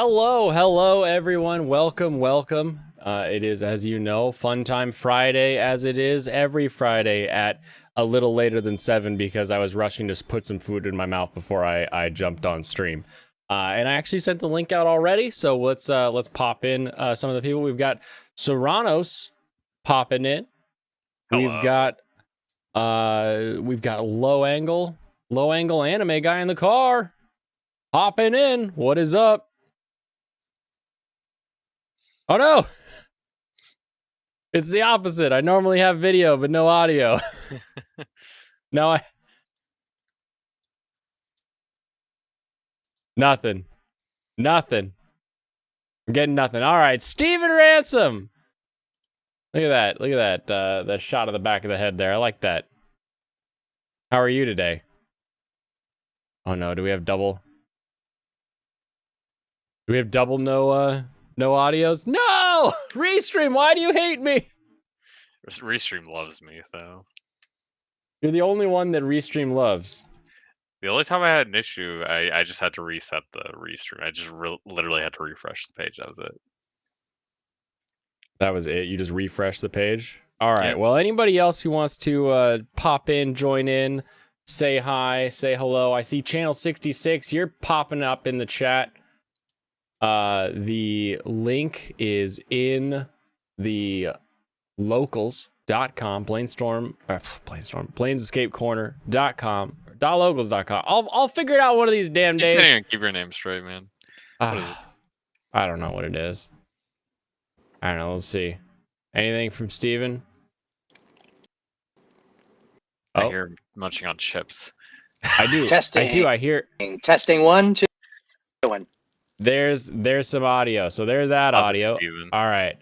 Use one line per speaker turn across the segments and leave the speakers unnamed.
Hello, everyone. Welcome. It is, as you know, Fun Time Friday, as it is every Friday at a little later than 7 because I was rushing to put some food in my mouth before I jumped on stream. And I actually sent the link out already, so let's pop in some of the people. We've got Serranos popping in.
Hello.
We've got low angle anime guy in the car popping in. What is up? Oh no! It's the opposite. I normally have video, but no audio. Nothing. I'm getting nothing. All right, Steven Ransom. Look at that. That shot of the back of the head there. I like that. How are you today? Oh no, do we have double no audios? No! Restream, why do you hate me?
Restream loves me, though.
You're the only one that Restream loves.
The only time I had an issue, I just had to reset the Restream. I just literally had to refresh the page. That was it.
That was it? You just refreshed the page? All right.
Yep.
Well, anybody else who wants to pop in, join in, say hi, say hello. I see Channel 66. You're popping up in the chat. The link is in the locals.com, planesescapecorner.com, .locals.com. I'll figure it out one of these damn days.
You can't even keep your name straight, man. What is it?
I don't know what it is. I don't know. Let's see. Anything from Steven?
I hear him munching on chips.
I do.
Testing.
I do. I hear.
Testing 1, 2, 1.
There's some audio. So there's that audio.
Steven.
All right.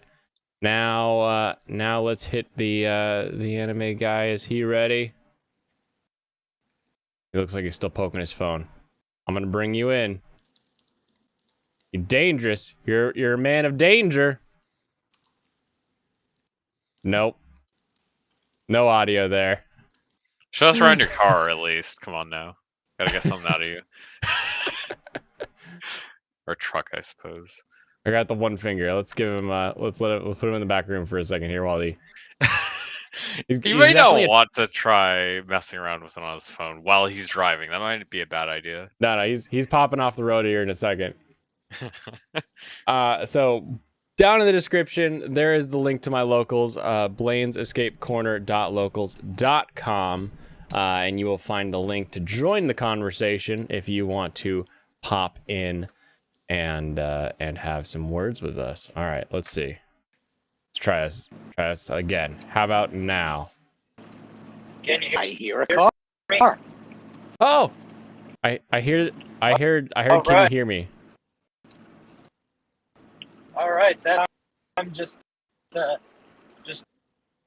Now let's hit the anime guy. Is he ready? He looks like he's still poking his phone. I'm gonna bring you in. You're dangerous. You're a man of danger. Nope. No audio there.
Show us around your car at least. Come on now. Gotta get something out of you. Or truck, I suppose.
I got the one finger. Let's give him. Let's put him in the back room for a second here while he.
You may not want to try messing around with it on his phone while he's driving. That might be a bad idea.
No, he's popping off the road here in a second. So down in the description there is the link to my locals, blanesescapecorner.locals.com, and you will find the link to join the conversation if you want to pop in and have some words with us. All right, let's see. Let's try this again. How about now?
Can you hear a car?
Oh, I heard. Can you hear me?
All right, I'm just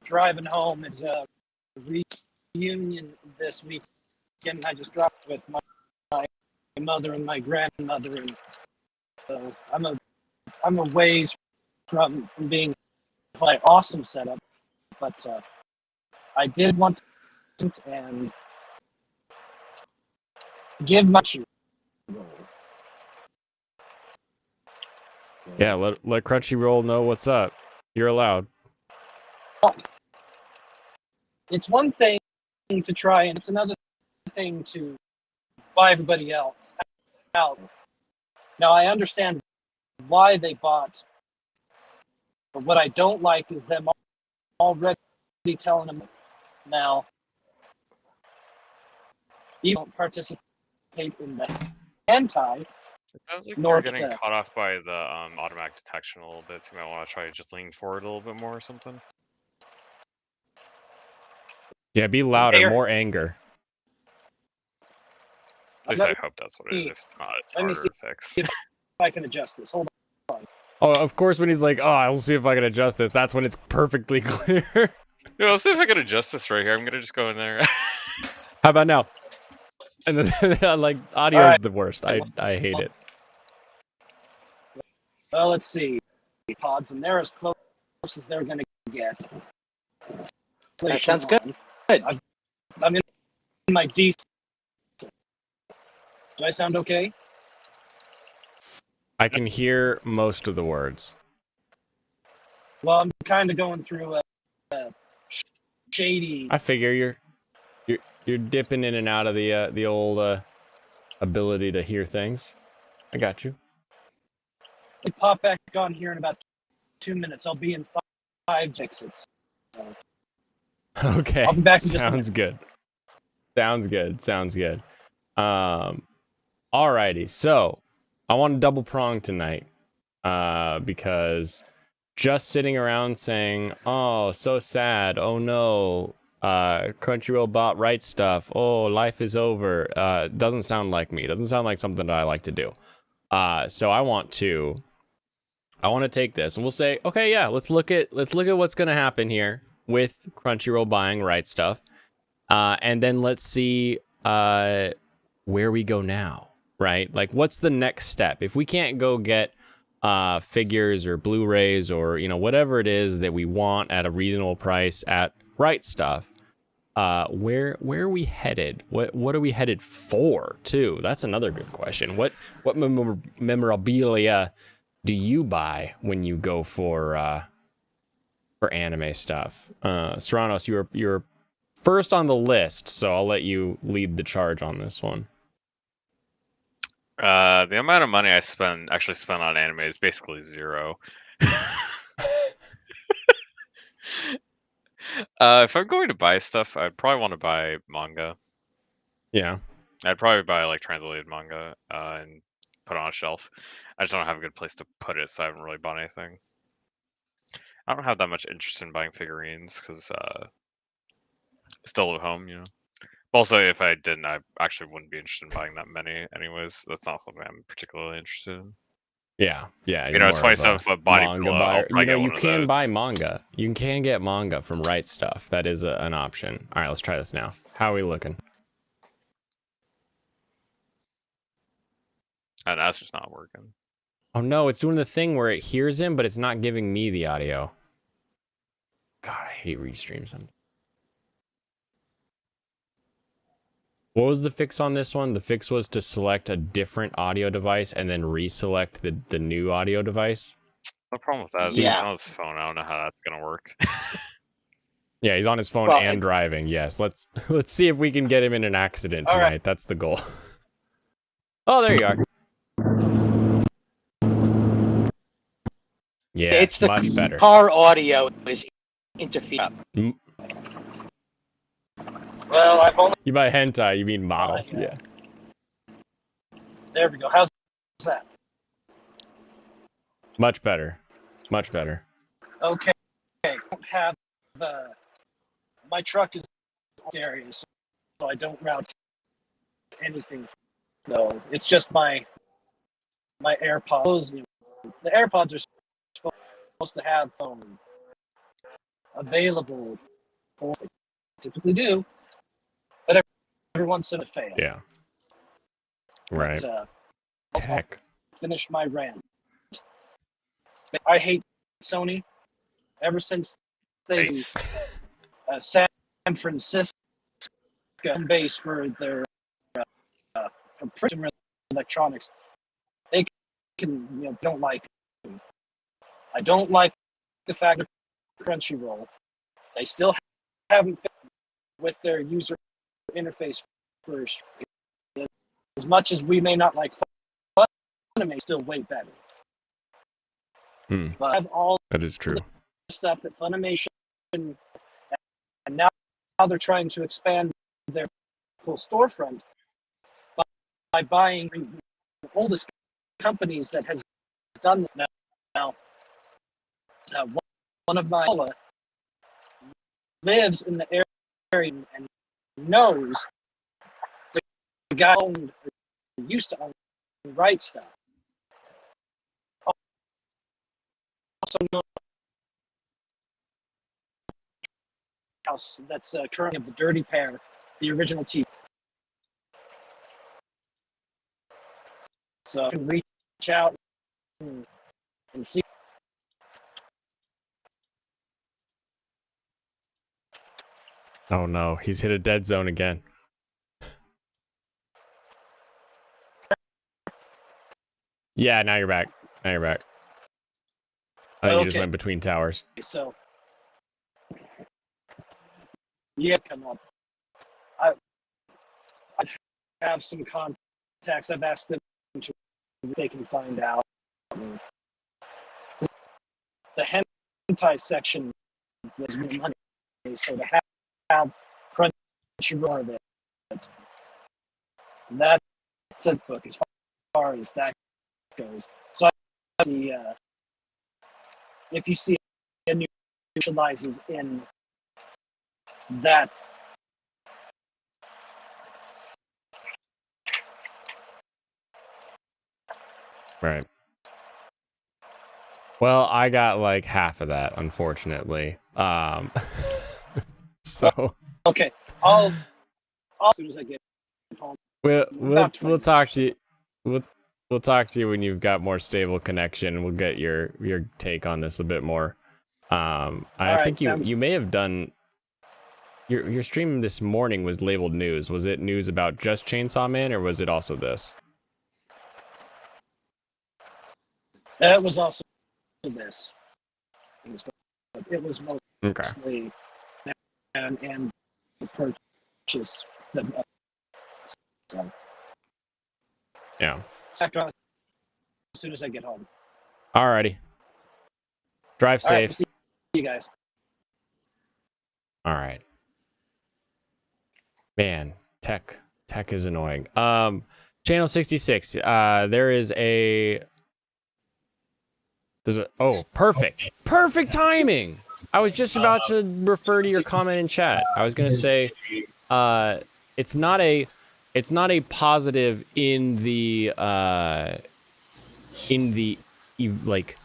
driving home. It's a reunion this weekend. I just dropped with my mother and my grandmother, and so I'm a ways from being like awesome setup, but I did want to and give my so,
yeah, let Crunchyroll know what's up. You're allowed.
It's one thing to try, and it's another thing to buy everybody else out. Now, I understand why they bought, but what I don't like is them already telling them now, you don't participate in the hentai.
It sounds like you're getting caught off by the automatic detection a little bit, so you might want to try just leaning forward a little bit more or something.
Yeah, be louder, more anger.
At least I hope that's what it is. If it's not, it's harder to fix.
If I can adjust this. Hold on.
Oh, of course, when he's like, oh, I'll see if I can adjust this, that's when it's perfectly clear.
Yeah, let's see if I can adjust this right here. I'm gonna just go in there.
How about now? And then, like, audio is the worst. I hate it.
Well, let's see. Pods, and they're as close as they're going to get.
That sounds good.
I'm in my D. Do I sound okay?
I can hear most of the words.
Well, I'm kind of going through a shady.
I figure you're dipping in and out of the old ability to hear things. I got you.
We pop back on here in about 2 minutes. I'll be in five exits.
Okay.
I'll be back in just a
Sounds good. Sounds good. Sounds good. Alrighty. So I want to double prong tonight. Because just sitting around saying, "Oh, so sad. Oh no. Crunchyroll bought RightStuf. Oh, life is over." Doesn't sound like me. Doesn't sound like something that I like to do. So I want to take this and we'll say, okay, yeah, let's look at what's gonna happen here with Crunchyroll buying RightStuf. And then let's see where we go now, right? Like, what's the next step? If we can't go get figures or Blu-rays or whatever it is that we want at a reasonable price at RightStuf, where are we headed? What are we headed for too? That's another good question. What memorabilia do you buy when you go for anime stuff? Serranos, you're first on the list, so I'll let you lead the charge on this one.
The amount of money I actually spend on anime is basically zero. If I'm going to buy stuff, I'd probably want to buy manga.
Yeah.
I'd probably buy like translated manga and put it on a shelf. I just don't have a good place to put it, so I haven't really bought anything. I don't have that much interest in buying figurines because still at home, Also, if I didn't, I actually wouldn't be interested in buying that many. Anyways, that's not something I'm particularly interested in.
Yeah.
You're more 27-foot body
manga
pillow.
buyer. You
one
can
of
buy
those.
manga. You can get manga from RightStuf. That is an option. All right, let's try this now. How are we looking?
And that's just not working.
Oh no, it's doing the thing where it hears him, but it's not giving me the audio. God, I hate restreams. What was the fix on this one? The fix was to select a different audio device and then reselect the new audio device.
The problem with that is
Yeah.
he's on his phone. I don't know how that's gonna work.
Yeah, he's on his phone
Well,
and driving. Yes, let's see if we can get him in an accident
All
tonight.
right.
That's the goal. Oh, there you are. Yeah,
it's the
much better.
car audio is interfering.
Well, I've only.
You buy hentai, you mean models.
Yeah.
Yeah.
There we go. How's that?
Much better. Much better.
Okay. I don't have my truck is in area, so I don't route anything. No, it's just my AirPods. The AirPods are supposed to have available for what they typically do, but every once in a fail.
Yeah. Right.
But,
Tech.
I'll finish my rant. I hate Sony ever since they
Base.
San Francisco base for their for consumer electronics. They can don't like. I don't like the fact that Crunchyroll. They still haven't fit with their user interface first. As much as we may not like anime, is still way better. But I have all
That is true.
the stuff that Funimation and now they're trying to expand their whole storefront by buying the oldest companies that has done that now. One of my lives in the area and knows the guy who used to own RightStuf. Also knows house that's currently of the Dirty Pair, the original TV. So you can reach out and see.
Oh no, he's hit a dead zone again. Yeah, now you're back. Now you're back. I think you just
Okay.
went between towers.
So, yeah, come up. I have some contacts. I've asked them to they can find out. The hentai section was more money, so to have Crunchyroll of it, that's a book as far as that goes. So if you see a new specializes in that.
Right. Well, I got like half of that, unfortunately. So
Okay, I'll as soon as I get home.
we'll talk to you. We'll talk to you when you've got more stable connection. We'll get your take on this a bit more. I think you may have done your stream this morning was labeled news. Was it news about just Chainsaw Man, or was it also this?
It was also this. It was mostly and the purchase. So.
Yeah.
As soon as I get home.
Alrighty. Drive safe.
All right, see you guys.
All right. Man, tech is annoying. Channel 66. There's a perfect timing. I was just about to refer to your comment in chat. I was gonna say, it's not a positive in the like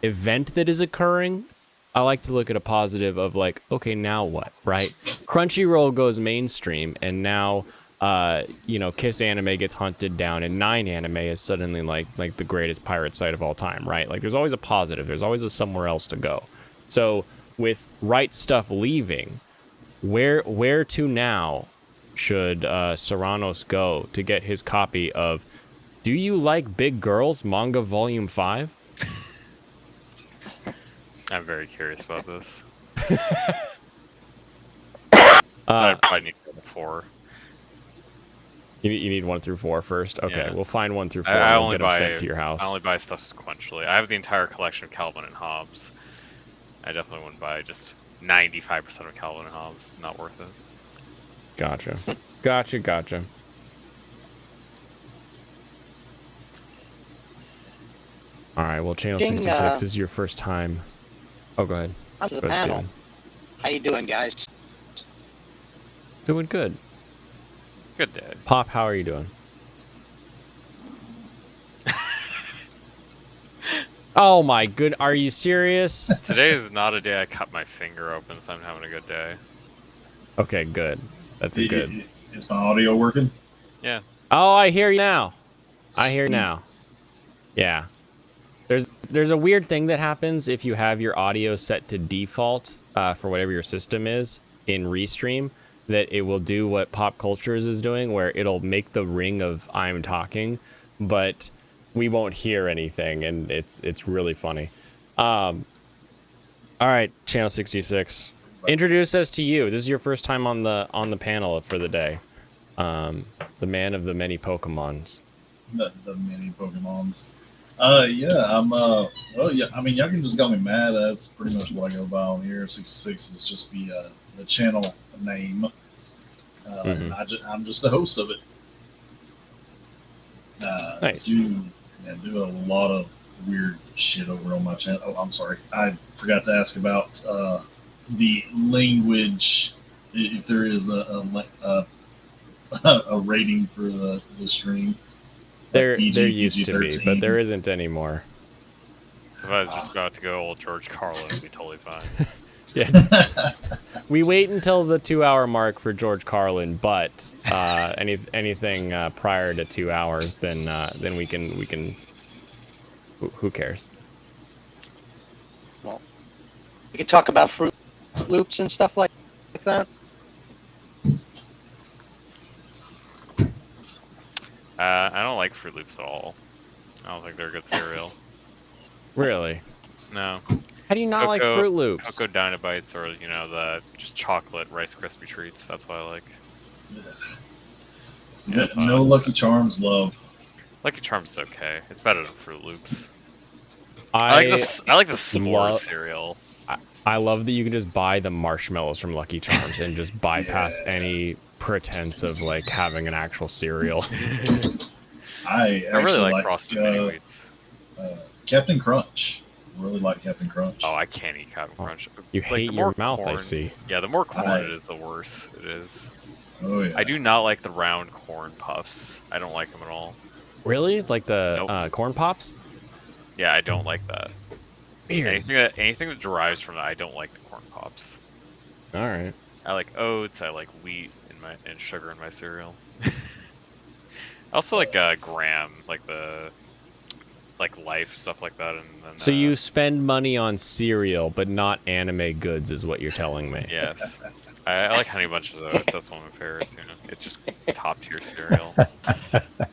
event that is occurring. I like to look at a positive of like, okay, now what, right? Crunchyroll goes mainstream, and now, Kiss Anime gets hunted down, and 9 Anime is suddenly like the greatest pirate site of all time, right? Like, there's always a positive. There's always a somewhere else to go. So with RightStuf leaving, where to now should Serranos go to get his copy of Do You Like Big Girls Manga Volume 5?
I'm very curious about this.
I
probably need 4.
You need 1 through 4 first? Okay,
Yeah.
We'll find 1 through 4
I
and
only
we'll get them
buy,
sent to your house.
I only buy stuff sequentially. I have the entire collection of Calvin and Hobbes. I definitely wouldn't buy just 95% of Calvin and Hobbes. Not worth it.
Gotcha. All right, well, Channel 66 is your first time. Oh, go ahead.
Onto the panel. How you doing, guys?
Doing good.
Good day.
Pop, how are you doing? Oh my good, are you serious?
Today is not a day I cut my finger open, so I'm having a good day.
Okay, good. That's a good.
Is my audio working?
Yeah.
Oh, I hear you now. Yeah. There's a weird thing that happens if you have your audio set to default for whatever your system is in Restream, that it will do what Pop Cultures is doing, where it'll make the ring of I'm talking, but we won't hear anything, and it's really funny. All right, Channel 66. Introduce us to you. This is your first time on the panel for the day. The man of the many Pokemons.
The many Pokemons. Well, yeah, I mean, y'all can just call me Matt. That's pretty much what I go by on here. 66 is just the channel name. And I'm just a host of it.
Nice.
Do a lot of weird shit over on my channel. Oh, I'm sorry. I forgot to ask about the language. If there is a rating for the stream.
There used to be, but there isn't anymore.
So if I was just about to go old George Carlin, it'd be totally fine.
Yeah. We wait until the 2-hour mark for George Carlin, but anything prior to 2 hours, then we can. Who cares?
Well, we could talk about Fruit Loops and stuff like that.
I don't like Fruit Loops at all. I don't think they're good cereal.
Really?
No.
How do you not like Fruit Loops?
Cocoa Dynabites or, you know, the just chocolate Rice Krispie treats. That's what I like. Yeah, that's what I
No
like.
Lucky Charms love.
Lucky Charms is okay. It's better than Fruit Loops.
I
I like the s'more
love-
cereal.
I love that you can just buy the marshmallows from Lucky Charms and just bypass any pretense of like having an actual cereal.
I
really like
like
Frosted Mini Wheats.
Captain Crunch. Really like Captain Crunch.
Oh, I can't eat Captain Crunch.
You
Like,
hate
the
your
more
mouth,
corn,
I see.
Yeah, the more corn it is, the worse it is.
Oh yeah.
I do not like the round corn puffs. I don't like them at all.
Really? Like the
Nope.
corn pops?
Yeah, I don't like that.
Weird.
Anything that derives from that, I don't like the corn pops.
All right.
I like oats. I like wheat and sugar in my cereal. I also like graham, like the Life stuff like that. And then,
So you spend money on cereal, but not anime goods, is what you're telling me.
Yes, I like Honey Bunch of Oats. That's one of my favorites. You know, it's just top tier cereal.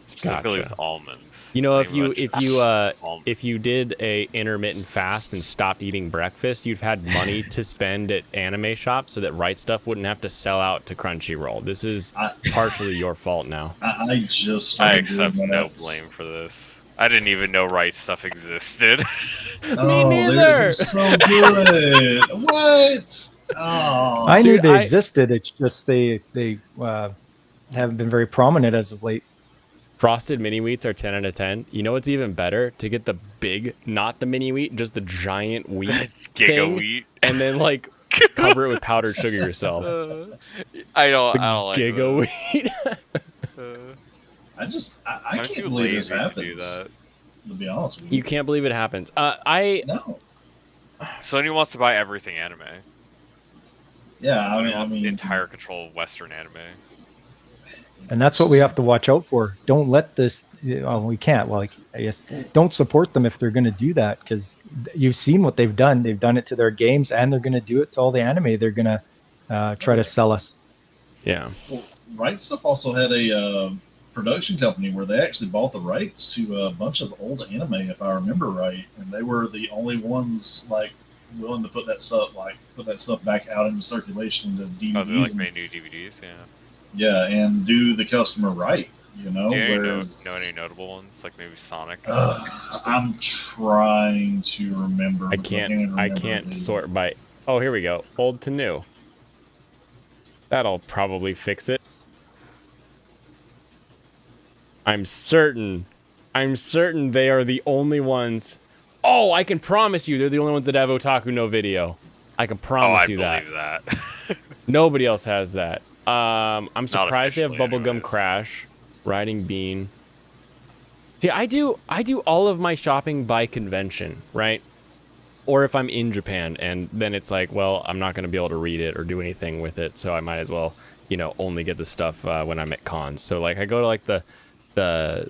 Specifically with almonds.
You know,
Honey Bunch
if you did a intermittent fast and stopped eating breakfast, you'd had money to spend at anime shops so that RightStuf wouldn't have to sell out to Crunchyroll. This is partially your fault now.
I just
I
started
accept
doing
no
that.
blame for this. I didn't even know RightStuf existed.
Me neither.
They're so good. What? Oh,
I knew
Dude,
they existed. It's just they haven't been very prominent as of late.
Frosted mini wheats are 10 out of 10. You know what's even better? To get the big, not the mini wheat, just the giant wheat
It's Giga
thing,
Wheat.
and then like cover it with powdered sugar yourself.
I don't
The
like
Giga
this.
wheat.
I
I'm
can't
too
believe this
lazy to
happens.
do that.
To be honest with you.
You can't believe it happens.
No.
Sony wants to buy everything anime.
Yeah,
Sony
I
wants
mean,
entire control of Western anime.
And that's what we have to watch out for. Don't let this. Well, we can't. Well, I guess don't support them if they're going to do that, because you've seen what they've done. They've done it to their games, and they're going to do it to all the anime. They're going to try to sell us.
Yeah.
Well, RightStuf also had a production company where they actually bought the rights to a bunch of old anime, if I remember right, and they were the only ones like willing to put that stuff back out into circulation to DVDs.
Oh, they like made new DVDs, yeah.
Yeah, and do the customer right, you know.
Do you
Whereas,
know any notable ones, like maybe Sonic?
I'm trying to remember.
I
but
can't sort by. Oh, here we go. Old to new. That'll probably fix it. I'm certain they are the only ones. Oh, I can promise you they're the only ones that have Otaku no Video. I can promise you that.
I believe that.
Nobody else has that. I'm surprised they have
officially,
Bubblegum
anyways.
Crash, Riding Bean. See, I do all of my shopping by convention, right? Or if I'm in Japan, and then it's like, well, I'm not going to be able to read it or do anything with it, so I might as well, only get the stuff when I'm at cons. So like, I go to like the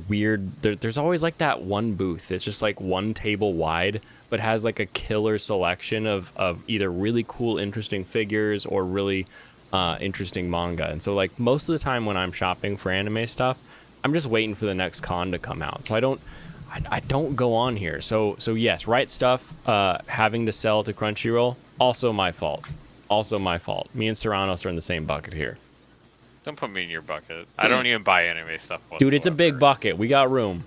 weird. There's always like that one booth. It's just like one table wide, but has like a killer selection of either really cool, interesting figures or really interesting manga. And so like most of the time when I'm shopping for anime stuff, I'm just waiting for the next con to come out. So I don't go on here. So yes, RightStuf having to sell to Crunchyroll, also my fault. Me and Serranos are in the same bucket here.
Don't put me in your bucket. I don't even buy anime stuff whatsoever.
Dude, it's a big bucket. We got room.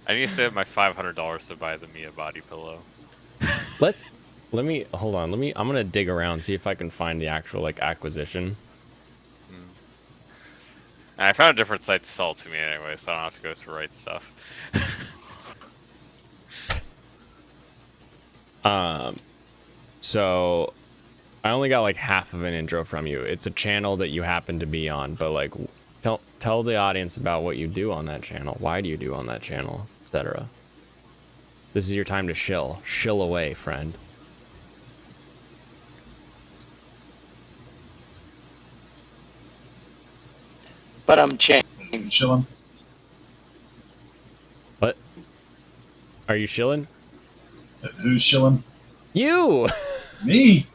I need to save my $500 to buy the Mia body pillow.
Let me hold on. I'm gonna dig around, see if I can find the actual like acquisition.
I found a different site to sell it to me anyway, so I don't have to go through RightStuf.
So I only got like half of an intro from you. It's a channel that you happen to be on, but like tell the audience about what you do on that channel. Why do you do on that channel, etc. This is your time to shill away, friend.
But I'm changed.
Chilling.
What? Are you shilling?
Who's chilling?
You!
Me.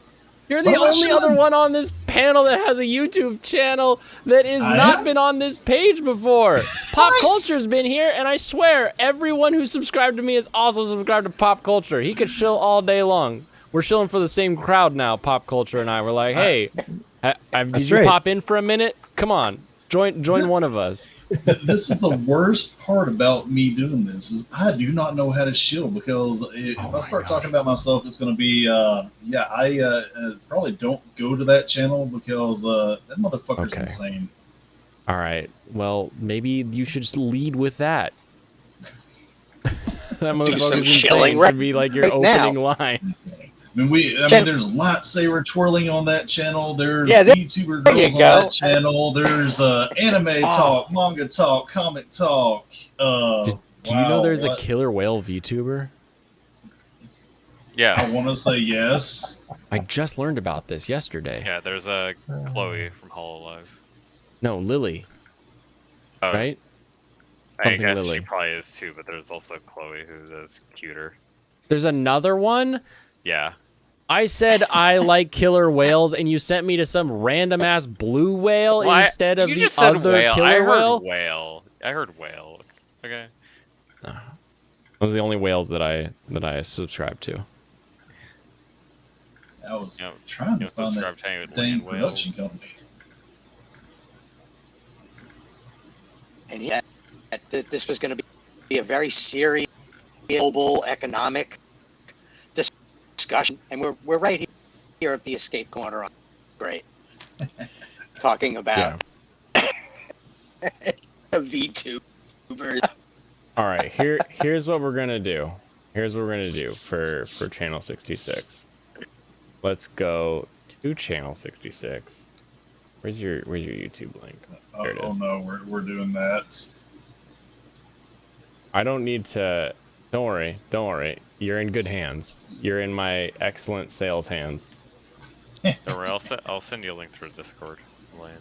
You're the
What am I
only other
shilling?
one on this panel that has a YouTube channel that has
I
not
am?
been on this page before. Pop
What?
Culture's been here, and I swear, everyone who subscribed to me is also subscribed to Pop Culture. He could shill all day long. We're shilling for the same crowd now, Pop Culture and I. We're like, hey, did
That's
you
right.
pop in for a minute? Come on, join one of us.
This is the worst part about me doing this is I do not know how to shill because if
Oh
I
my
start
gosh.
talking about myself, it's going to be I probably don't go to that channel because that motherfucker's
Okay.
insane.
All right. Well, maybe you should just lead with that. That
some
motherfucker's
shilling
insane. Should be like your
right now.
opening line.
I mean,
Jen-
there's lightsaber twirling on that channel. There's
Yeah, there
YouTuber
you
girls on
go.
that channel. There's anime talk, manga talk, comic talk.
Do you know
wow,
there's
what?
a killer whale VTuber?
Yeah,
I want to say yes.
I just learned about this yesterday.
yeah. There's a Chloe from Hololive.
No, Lily,
Oh,
right?
I
Something
guess
Lily.
she probably is too, but there's also Chloe who's cuter.
There's another one.
Yeah.
I said I like killer whales, and you sent me to some rand ass blue whale
Well,
instead of
you
the
just said
other
whale.
killer
I heard
whale.
whale. I heard whale. Okay.
Those are the only whales that I subscribe to.
I was
You know,
trying
You
to find
subscribe
that
to any
dang
land whale.
production company.
And yeah, this was going to be a very serious global economic discussion, and we're right here at the escape corner. Great, talking about VTubers.
All right, here's what we're gonna do. Here's what we're gonna do for channel 66. Let's go to channel 66. Where's your YouTube link?
Oh,
There it
oh
is.
no, we're doing that.
I don't need to. Don't worry. Don't worry. You're in good hands. You're in my excellent sales hands.
Don't worry, I'll send you a link through Discord. Lane,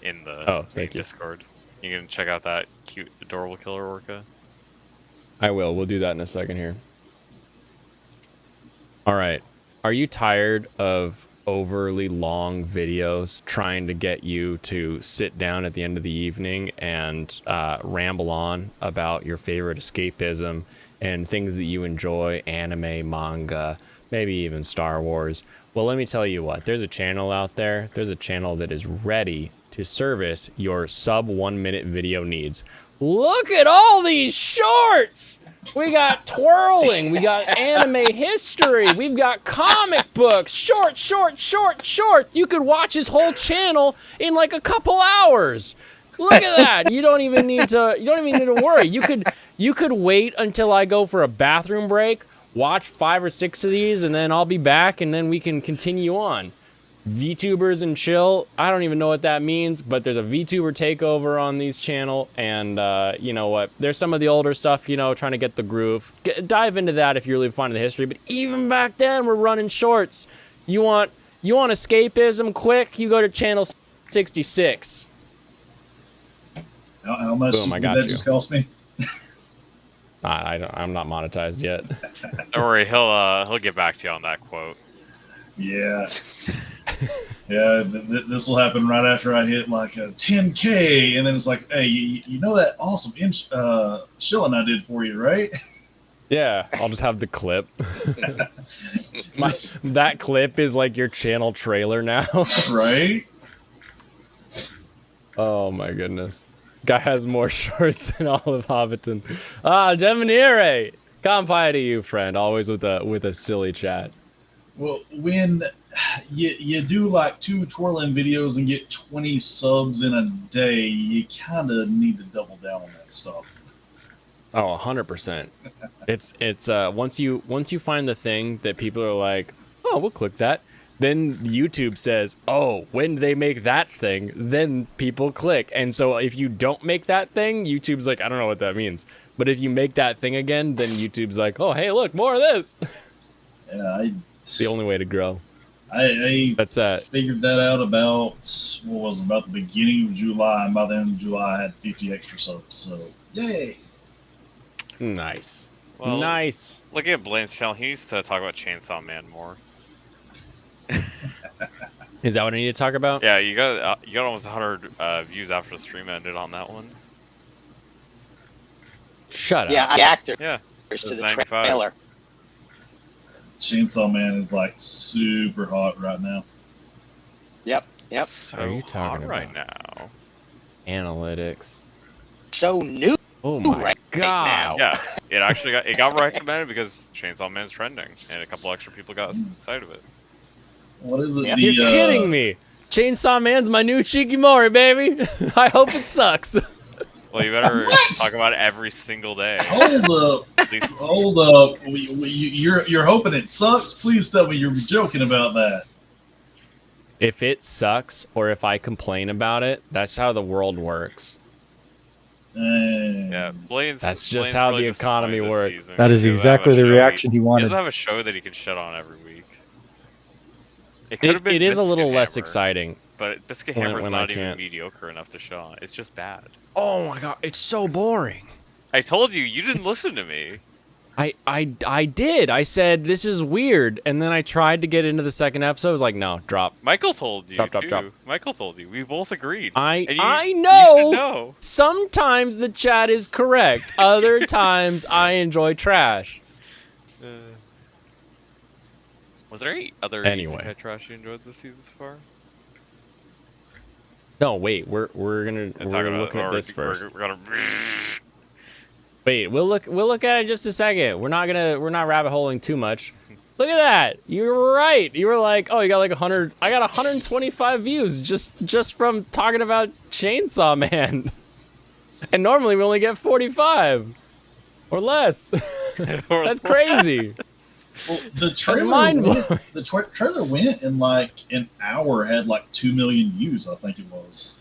in the
Oh,
main
thank you.
Discord. You can check out that cute, adorable killer orca.
I will. We'll do that in a second here. All right. Are you tired of overly long videos trying to get you to sit down at the end of the evening and ramble on about your favorite escapism and things that you enjoy, anime, manga, maybe even Star Wars? Well, let me tell you what. There's a channel out there. There's a channel that is ready to service your sub 1 minute video needs. Look at all these shorts! We got twirling, we got anime history, we've got comic books, short. You could watch his whole channel in like a couple hours. Look at that. You don't even need to worry. You could wait until I go for a bathroom break, watch 5 or 6 of these, and then I'll be back, and then we can continue on. VTubers and chill, I don't even know what that means, but there's a VTuber takeover on these channel, and you know what, there's some of the older stuff, you know, trying to get the groove. Dive into that if you're really fond of the history, but even back then we're running shorts. You want escapism quick, you go to channel 66.
How much
Boom, I
did
got
that
you.
just cost me?
I'm not monetized yet.
Don't worry, he'll get back to you on that quote.
Yeah. Yeah, this will happen right after I hit like a 10K, and then it's like, hey, you know that awesome shilling I did for you, right?
Yeah, I'll just have the clip. That clip is like your channel trailer now.
Right?
Oh my goodness. Guy has more shorts than all of Hobbiton. Demonire! Kampai to you, friend. Always with a silly chat.
Well, when you do like 2 twirling videos and get 20 subs in a day, you kind of need to double down on that stuff.
Oh, 100%. It's once you find the thing that people are like, oh, we'll click that. Then YouTube says, oh, when they make that thing, then people click. And so if you don't make that thing, YouTube's like, I don't know what that means. But if you make that thing again, then YouTube's like, oh, hey, look, more of this.
Yeah,
It's the only way to grow.
I
That's
figured that out about the beginning of July, and by the end of July I had 50 extra subs. So yay!
nice.
Well,
Nice.
Looking at Blaine's channel, he needs to talk about Chainsaw Man more.
Is that what I need to talk about?
Yeah, you got almost 100 views after the stream ended on that one.
Shut
Yeah,
up.
the actors
Yeah,
to
was
the
95.
trailer.
Chainsaw Man is like super hot right now.
Yep.
So
Are you
hot
talking
right
about?
now?
Analytics.
So new.
Oh my
right
god.
Yeah, it actually got recommended because Chainsaw Man's trending, and a couple extra people got sight of it.
What is it?
Yeah.
You're kidding me. Chainsaw Man's my new Shikimori, baby. I hope it sucks.
Well, you better talk about it every single day.
Hold up.
At least
Hold up. You're hoping it sucks? Please tell me you're joking about that.
If it sucks or if I complain about it, that's how the world works.
yeah, Blaine's.
That's just
Blaine's
how
really
the economy
disappointed this
works.
season.
That is
He doesn't have
exactly
a
the
show
reaction he
He
wanted.
doesn't have a show that he can shit on every week. It could have been.
It is a
Biscuit
little less
Hammer,
exciting.
But Biscuit
when-
Hammer's
when I
not even
can't.
mediocre enough to shit on. It's just bad.
Oh my god, it's so boring.
I told you, you didn't
It's-
listen to me.
I did. I said this is weird, and then I tried to get into the second episode. I was like, no, drop.
Michael told you
Drop.
too. Michael told you. We both agreed.
I
And you should
know.
know.
Sometimes the chat is correct. Other times I enjoy trash.
Was there any other
Anyway.
isekai trash you enjoyed this season so far?
No, wait. We're
And talk
looking
about-
at
or
this first.
We're gonna.
Wait, we'll look at it in just a second. We're not rabbit holing too much. Look at that. You were right. You were like, oh, you got like 100. I got 125 views just from talking about Chainsaw Man. And normally we only get 45 or less. That's crazy.
Well, the trailer
mind-blowing.
went, the trailer went in like an hour, had like 2 million views, I think it was.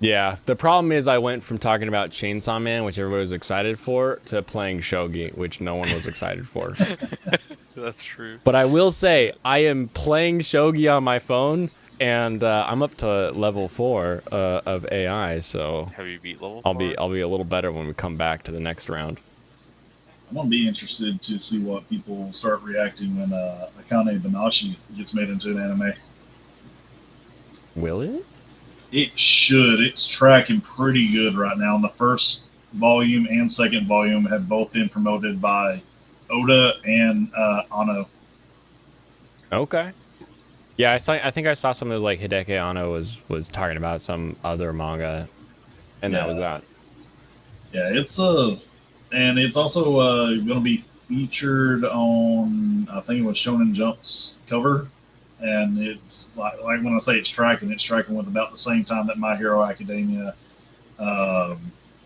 Yeah, the problem is I went from talking about Chainsaw Man, which everybody was excited for, to playing shogi, which no one was excited for.
That's true.
But I will say, I am playing shogi on my phone, and I'm up to level 4 of AI, so
Have you beat level?
I'll
4?
be a little better when we come back to the next round.
I'm gonna be interested to see what people start reacting when Akane Banashi gets made into an anime.
Will it?
It should. It's tracking pretty good right now. And the first volume and second volume have both been promoted by Oda and Ano.
Okay. Yeah, I think I saw something that was like Hideki Anno was talking about some other manga, and that was that.
Yeah, and it's also going to be featured on, I think it was Shonen Jump's cover. And it's like when I say it's tracking with about the same time that My Hero Academia, what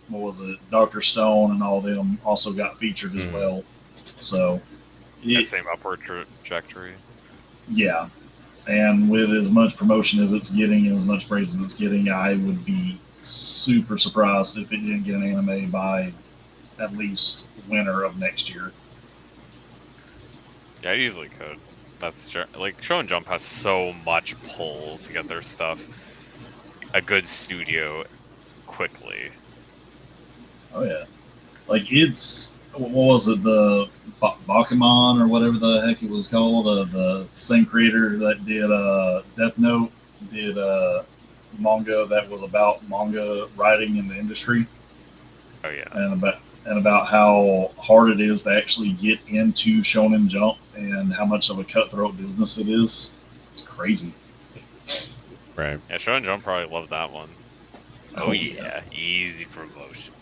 was it, Dr. Stone and all them also got featured as well. So,
That same upward trajectory.
Yeah. And with as much promotion as it's getting and as much praise as it's getting, I would be super surprised if it didn't get an anime by at least winter of next year.
Yeah, it easily could. That's like Shonen Jump has so much pull to get their stuff a good studio quickly.
Oh yeah, like it's what was it, the Bakuman or whatever the heck it was called? The same creator that did Death Note did manga that was about manga writing in the industry.
Oh yeah,
and about how hard it is to actually get into Shonen Jump and how much of a cutthroat business it is. It's crazy.
Right.
Yeah, Shonen Jump probably loved that one.
Oh,
Oh
yeah.
yeah, easy promotion.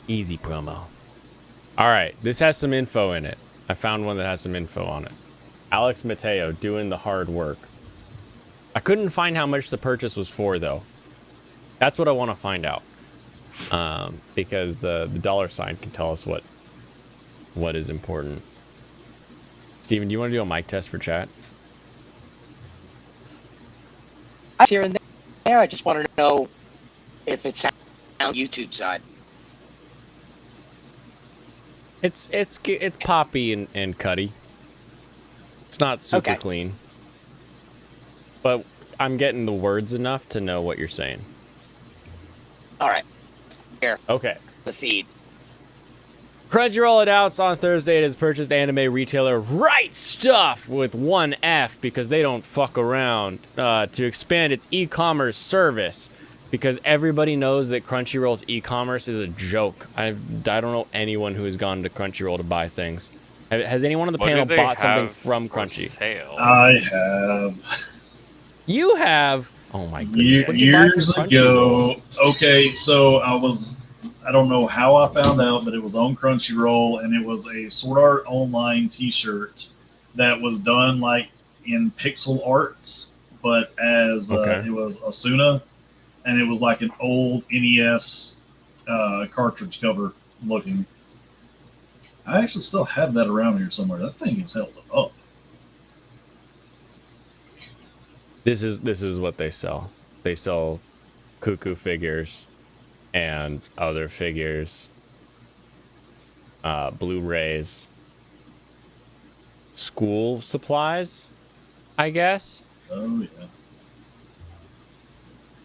Easy promo. All right, this has some info in it. I found one that has some info on it. Alex Mateo doing the hard work. I couldn't find how much the purchase was for, though. That's what I want to find out. Because the dollar sign can tell us what is important. Steven, do you want to do a mic test for chat?
Here and there, I just want to know if it's on YouTube side.
It's poppy and cutty. It's not super
Okay.
clean. But I'm getting the words enough to know what you're saying.
All right,
Okay.
the feed.
Crunchyroll announced on Thursday it has purchased anime retailer RightStuf with one F because they don't fuck around to expand its e-commerce service because everybody knows that Crunchyroll's e-commerce is a joke. I don't know anyone who has gone to Crunchyroll to buy things. Has anyone on the
What do
panel
they
bought something
have
from
for
Crunchy?
Sale?
I have.
You have. Oh my goodness! What'd you buy from
Years
Crunchyroll?
ago. Okay, so I don't know how I found out, but it was on Crunchyroll, and it was a Sword Art Online T-shirt that was done like in pixel arts, but as
Okay.
it was Asuna, and it was like an old NES cartridge cover looking. I actually still have that around here somewhere. That thing is held up.
This is what they sell. They sell cuckoo figures and other figures, Blu-rays, school supplies, I guess.
Oh yeah.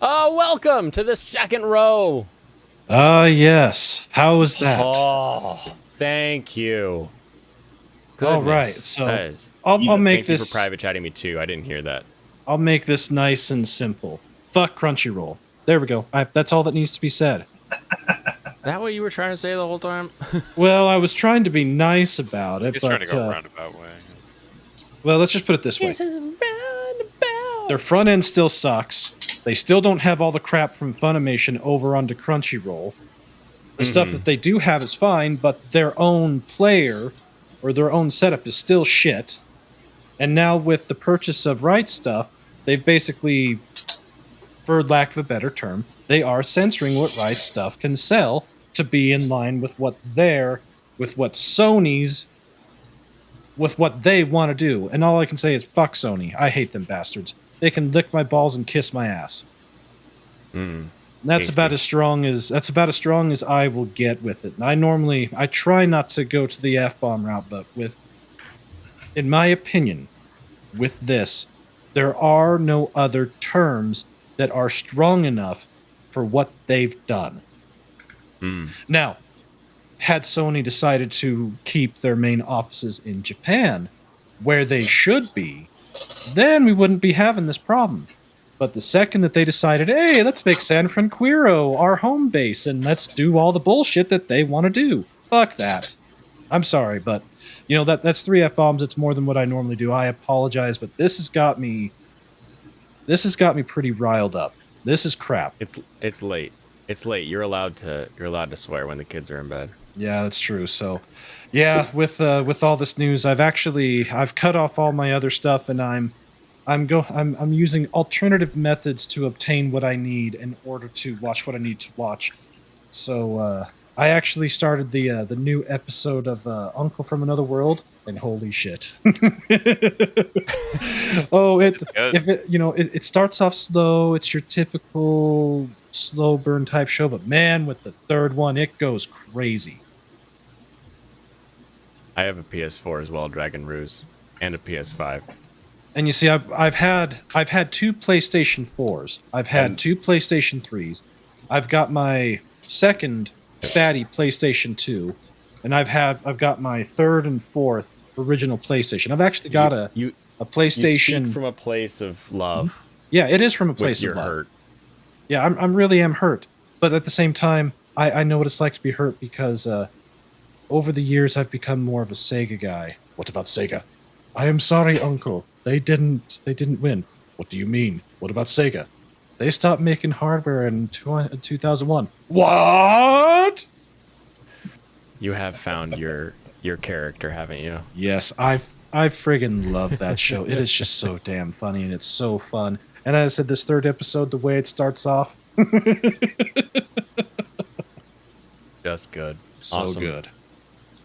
Oh, welcome to the second row.
Yes. How is that?
Oh, thank you.
All right,
Goodness,
so
that is-
I'll make
thank you for
this.
private chatting me too. I didn't hear that.
I'll make this nice and simple. Fuck Crunchyroll. There we go. That's all that needs to be said.
Is that what you were trying to say the whole time?
Well, I was trying to be nice about it,
He's
but
trying to go a roundabout way.
well, let's just put it this way: their front end still sucks. They still don't have all the crap from Funimation over onto Crunchyroll. The stuff that they do have is fine, but their own player or their own setup is still shit. And now with the purchase of RightStuf, they've basically, for lack of a better term, they are censoring what RightStuf can sell to be in line with what Sony's, with what they want to do. And all I can say is fuck Sony. I hate them bastards. They can lick my balls and kiss my ass. That's
Tasty.
about as strong as I will get with it. And I try not to go to the F-bomb route, but in my opinion, with this, there are no other terms that are strong enough for what they've done. Now, had Sony decided to keep their main offices in Japan, where they should be, then we wouldn't be having this problem. But the second that they decided, hey, let's make San Francisco our home base and let's do all the bullshit that they want to do. Fuck that. I'm sorry, but that's 3 F-bombs. It's more than what I normally do. I apologize, but this has got me pretty riled up. This is crap.
It's late. It's late. You're allowed to swear when the kids are in bed.
Yeah, that's true. So, yeah, with all this news, I've cut off all my other stuff, and I'm using alternative methods to obtain what I need in order to watch what I need to watch. So I actually started the new episode of Uncle from Another World, and holy shit! It starts off slow. It's your typical slow burn type show, but man, with the third one, it goes crazy.
I have a PS4 as well, Dragon Ruse, and a PS5.
And you see, I've had 2 PlayStation 4s. I've had 2 PlayStation 3s. I've got my second fatty PlayStation 2, and I've got my third and fourth original PlayStation. I've actually got a PlayStation.
You speak from a place of love.
Yeah, it is from a
With
place
your
of love.
hurt.
Yeah, I'm really hurt, but at the same time, I know what it's like to be hurt because over the years I've become more of a Sega guy. What about Sega? I am sorry, Uncle. They didn't win. What do you mean? What about Sega? They stopped making hardware in 2001. What?
You have found your character, haven't you?
Yes, I friggin' love that show. It is just so damn funny, and it's so fun. And as I said, this third episode, the way it starts off,
Just good.
so
Awesome.
good.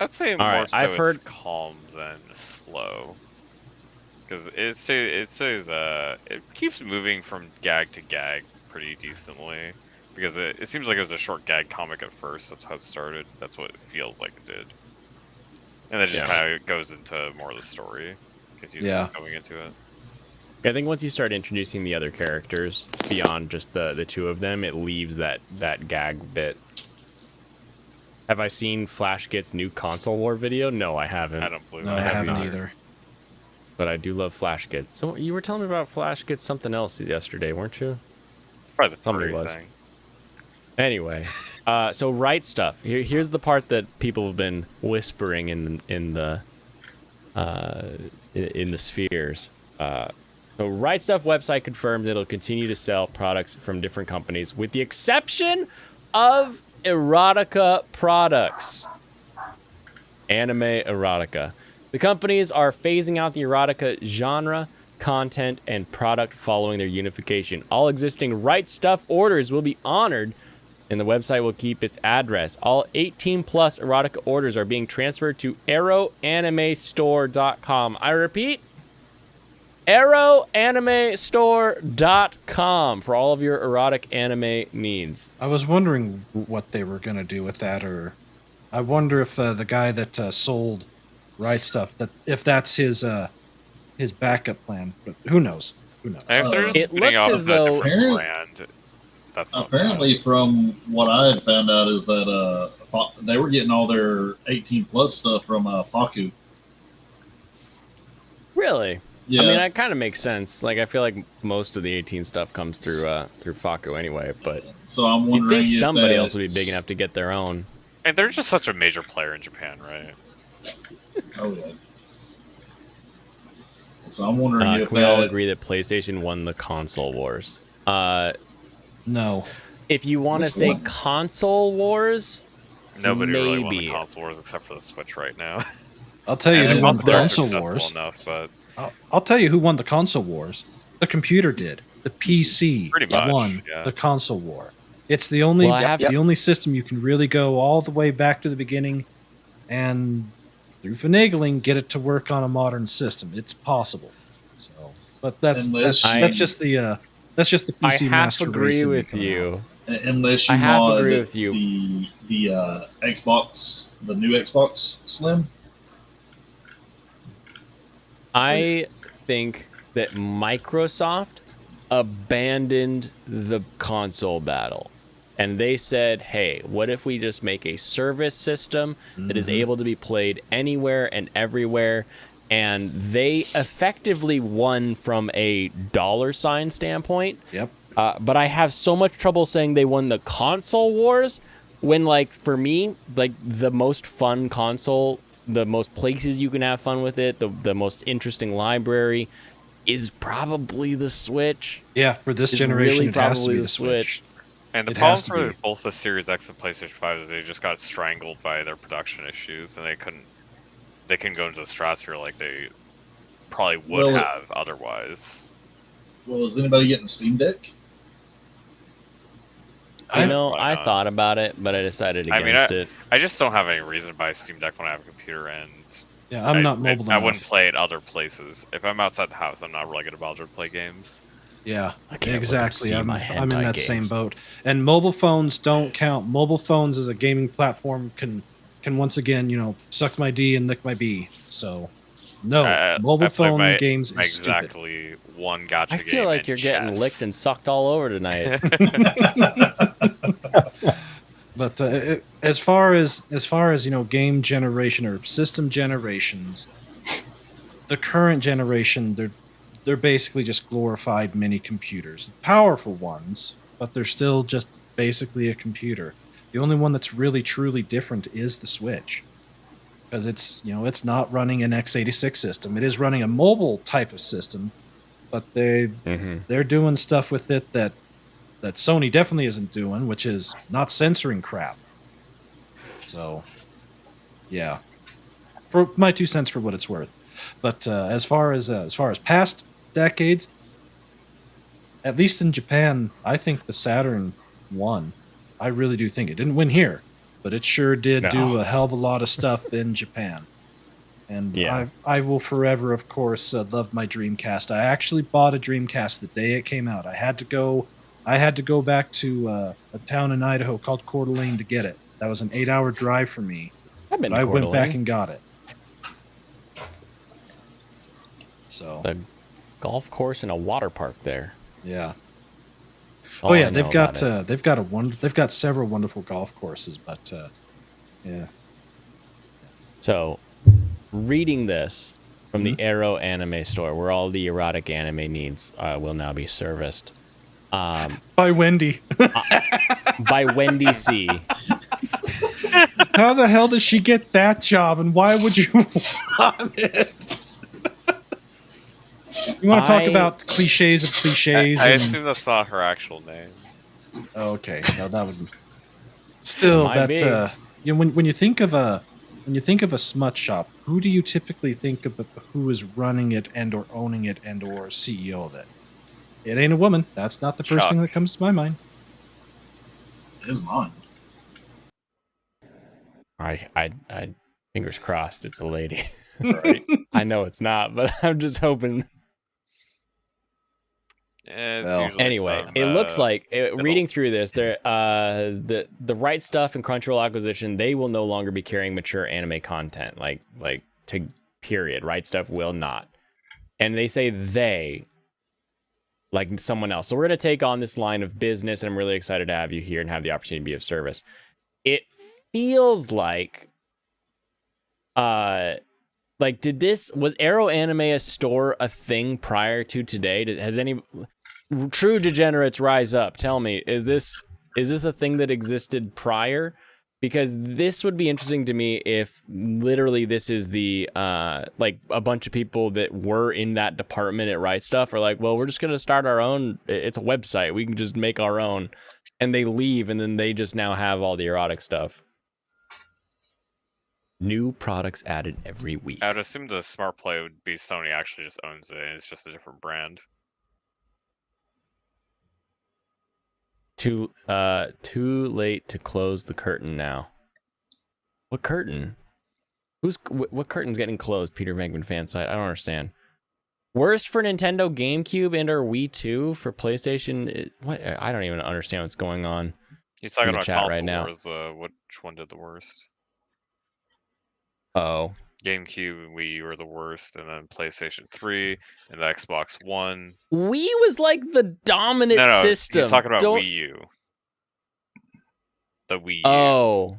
I'd say
All
more
right,
so
I've
it's
heard-
calm than slow. Because it says it keeps moving from gag to gag pretty decently. Because it seems like it was a short gag comic at first. That's how it started. That's what it feels like it did. And then just kind of goes into more of the story.
Yeah.
Going into it.
I think once you start introducing the other characters beyond just the 2 of them, it leaves that gag bit. Have I seen Flash Git's new console war video? No, I haven't.
I don't believe
No,
it.
I
have
haven't
not.
either.
But I do love Flash Git. So you were telling me about Flash Git something else yesterday, weren't you?
Probably the
Somebody
furry
was.
thing.
Anyway, so RightStuf. Here's the part that people have been whispering in the spheres. So RightStuf website confirms it'll continue to sell products from different companies, with the exception of erotica products. Anime erotica. The companies are phasing out the erotica genre, content, and product following their unification. All existing RightStuf orders will be honored, and the website will keep its address. All 18+ erotica orders are being transferred to arrowanimestore.com. I repeat, arrowanimestore.com for all of your erotic anime needs.
I was wondering what they were going to do with that, or I wonder if the guy that sold RightStuf, that if that's his backup plan. But who knows? Who knows?
And if they're just
It
spinning
looks
off
as
a
though-
different brand, that's not
Apparently, from what I had found out, is that they were getting all their 18+ stuff from Faku.
Really?
Yeah.
I mean, that kind of makes sense. Like, I feel like most of the 18 stuff comes through Faku anyway, but
so I'm
you'd
wondering
think
if
somebody else would be
that's-
big enough to get their own.
And they're just such a major player in Japan, right?
Oh yeah. So I'm wondering if
Can we all
that.
agree that PlayStation won the console wars?
No.
If you want to
Which
say
one?
console wars,
Nobody really won
Maybe.
the console wars except for the Switch right now.
I'll tell you
And
who won
also
the
They're
console
successful
wars.
enough, but
I'll tell you who won the console wars. The computer did. The PC
Pretty much,
won
yeah.
the console war. It's the only
Well, I have-
the only system you can really go all the way back to the beginning and through finagling get it to work on a modern system. It's possible. So, but that's
Unless
just the PC
I half
Master
agree
Race
with
coming
you.
Unless
I
you
half
mod
agree with you.
the Xbox, the new Xbox Slim.
I think that Microsoft abandoned the console battle. And they said, hey, what if we just make a service system that is
Mhm.
able to be played anywhere and everywhere? And they effectively won from a $ standpoint.
Yep.
But I have so much trouble saying they won the console wars when, like, for me, like, the most fun console, the most places you can have fun with it, the most interesting library is probably the Switch.
Yeah, for this
Is
generation,
really
it has to
probably
be
the
the Switch.
and the
It
problem
has to
for
be.
both the Series X and PlayStation 5 is they just got strangled by their production issues, and they couldn't go into the stratosphere like they probably would
Well,
have otherwise.
Well, is anybody getting a Steam Deck?
I know
Why
I
not?
thought about it, but I decided
I mean,
against it.
I just don't have any reason to buy a Steam Deck when I have a computer, and
Yeah, I'm not mobile
I
enough.
wouldn't play it other places. If I'm outside the house, I'm not really gonna bother to play games.
Yeah,
I can't wait to
exactly.
see
I'm
my
in
hentai
that same
games.
boat. And mobile phones don't count. Mobile phones as a gaming platform can once again, suck my D and lick my B. So, no, mobile
I play
phone games is stupid.
exactly one gotcha
I
game.
feel like
in
you're getting
chess.
licked and sucked all over tonight.
But as far as game generation or system generations, the current generation they're basically just glorified mini computers, powerful ones, but they're still just basically a computer. The only one that's really truly different is the Switch, because it's not running an x86 system. It is running a mobile type of system, but they're doing stuff with it that Sony definitely isn't doing, which is not censoring crap. So, yeah, for my 2 cents for what it's worth. But as far as past decades, at least in Japan, I think the Saturn won. I really do think it didn't win here, but it sure did do a hell of a lot of stuff in Japan. And
Yeah.
I will forever, of course, love my Dreamcast. I actually bought a Dreamcast the day it came out. I had to go back to a town in Idaho called Coeur d'Alene to get it. That was an 8-hour drive for me.
I've been
But
to
I
Coeur
went back
d'Alene.
and got it. So
The golf course and a water park there.
yeah.
All
Oh
I
yeah,
know
they've got
about it.
they've got several wonderful golf courses, but Yeah.
So, reading this from the Arrow Anime Store, where all the erotic anime needs will now be serviced.
By Wendy.
By Wendy C.
How the hell does she get that job, and why would you want it? You want to talk about cliches of cliches?
I assume that's not her actual name.
Okay, no, that would still
Might
that's
be.
you know, when you think of a smut shop, who do you typically think of who is running it and or owning it and or CEO of it? It ain't a woman. That's not the first thing that comes to my mind.
It is mine.
I fingers crossed it's a lady.
Right.
I know it's not, but I'm just hoping.
Yeah, it's
Well,
usually
Anyway,
some,
it looks like reading through this, there the RightStuf and Crunchyroll acquisition, they will no longer be carrying mature anime content, like to period. RightStuf will not, and they say they, like someone else. So we're gonna take on this line of business, and I'm really excited to have you here and have the opportunity to be of service. It feels like, was Arrow Anime Store a thing prior to today? Has any true degenerates rise up? Tell me, is this a thing that existed prior? Because this would be interesting to me if literally this is the like a bunch of people that were in that department at RightStuf are like, well, we're just gonna start our own. It's a website. We can just make our own, and they leave, and then they just now have all the erotic stuff. New products added every week.
I would assume the smart play would be Sony actually just owns it, and it's just a different brand.
Too late to close the curtain now. What curtain? What curtain's getting closed? Peter Venkman fan site. I don't understand. Worst for Nintendo GameCube and or Wii 2 for PlayStation. What? I don't even understand what's going on.
He's talking
in the
about
chat
console
right now.
wars. Which one did the worst?
Oh.
GameCube and Wii were the worst, and then PlayStation 3 and the Xbox One.
Wii was like the dominant system.
He's talking about Wii U. The Wii U.
Oh.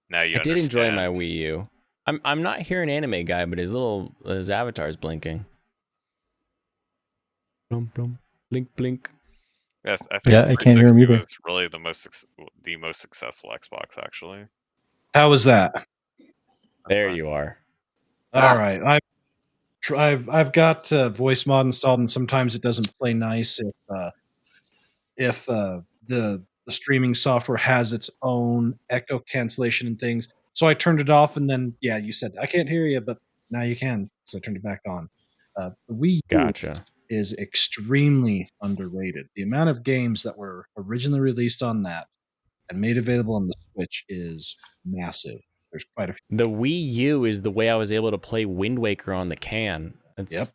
Now you
I did enjoy my
understand.
Wii U. I'm not here an anime guy, but his avatar's blinking. Blum, blum, blink, blink.
Yes, I think
I can't hear him
360
either.
was really the most successful Xbox, actually.
How was that?
There you are.
All right, I've got voice mod installed, and sometimes it doesn't play nice if the streaming software has its own echo cancellation and things. So I turned it off, and then you said I can't hear you, but now you can, so I turned it back on. The Wii U
Gotcha.
is extremely underrated. The amount of games that were originally released on that and made available on the Switch is massive. There's quite a few.
The Wii U is the way I was able to play Wind Waker on the can.
Yep.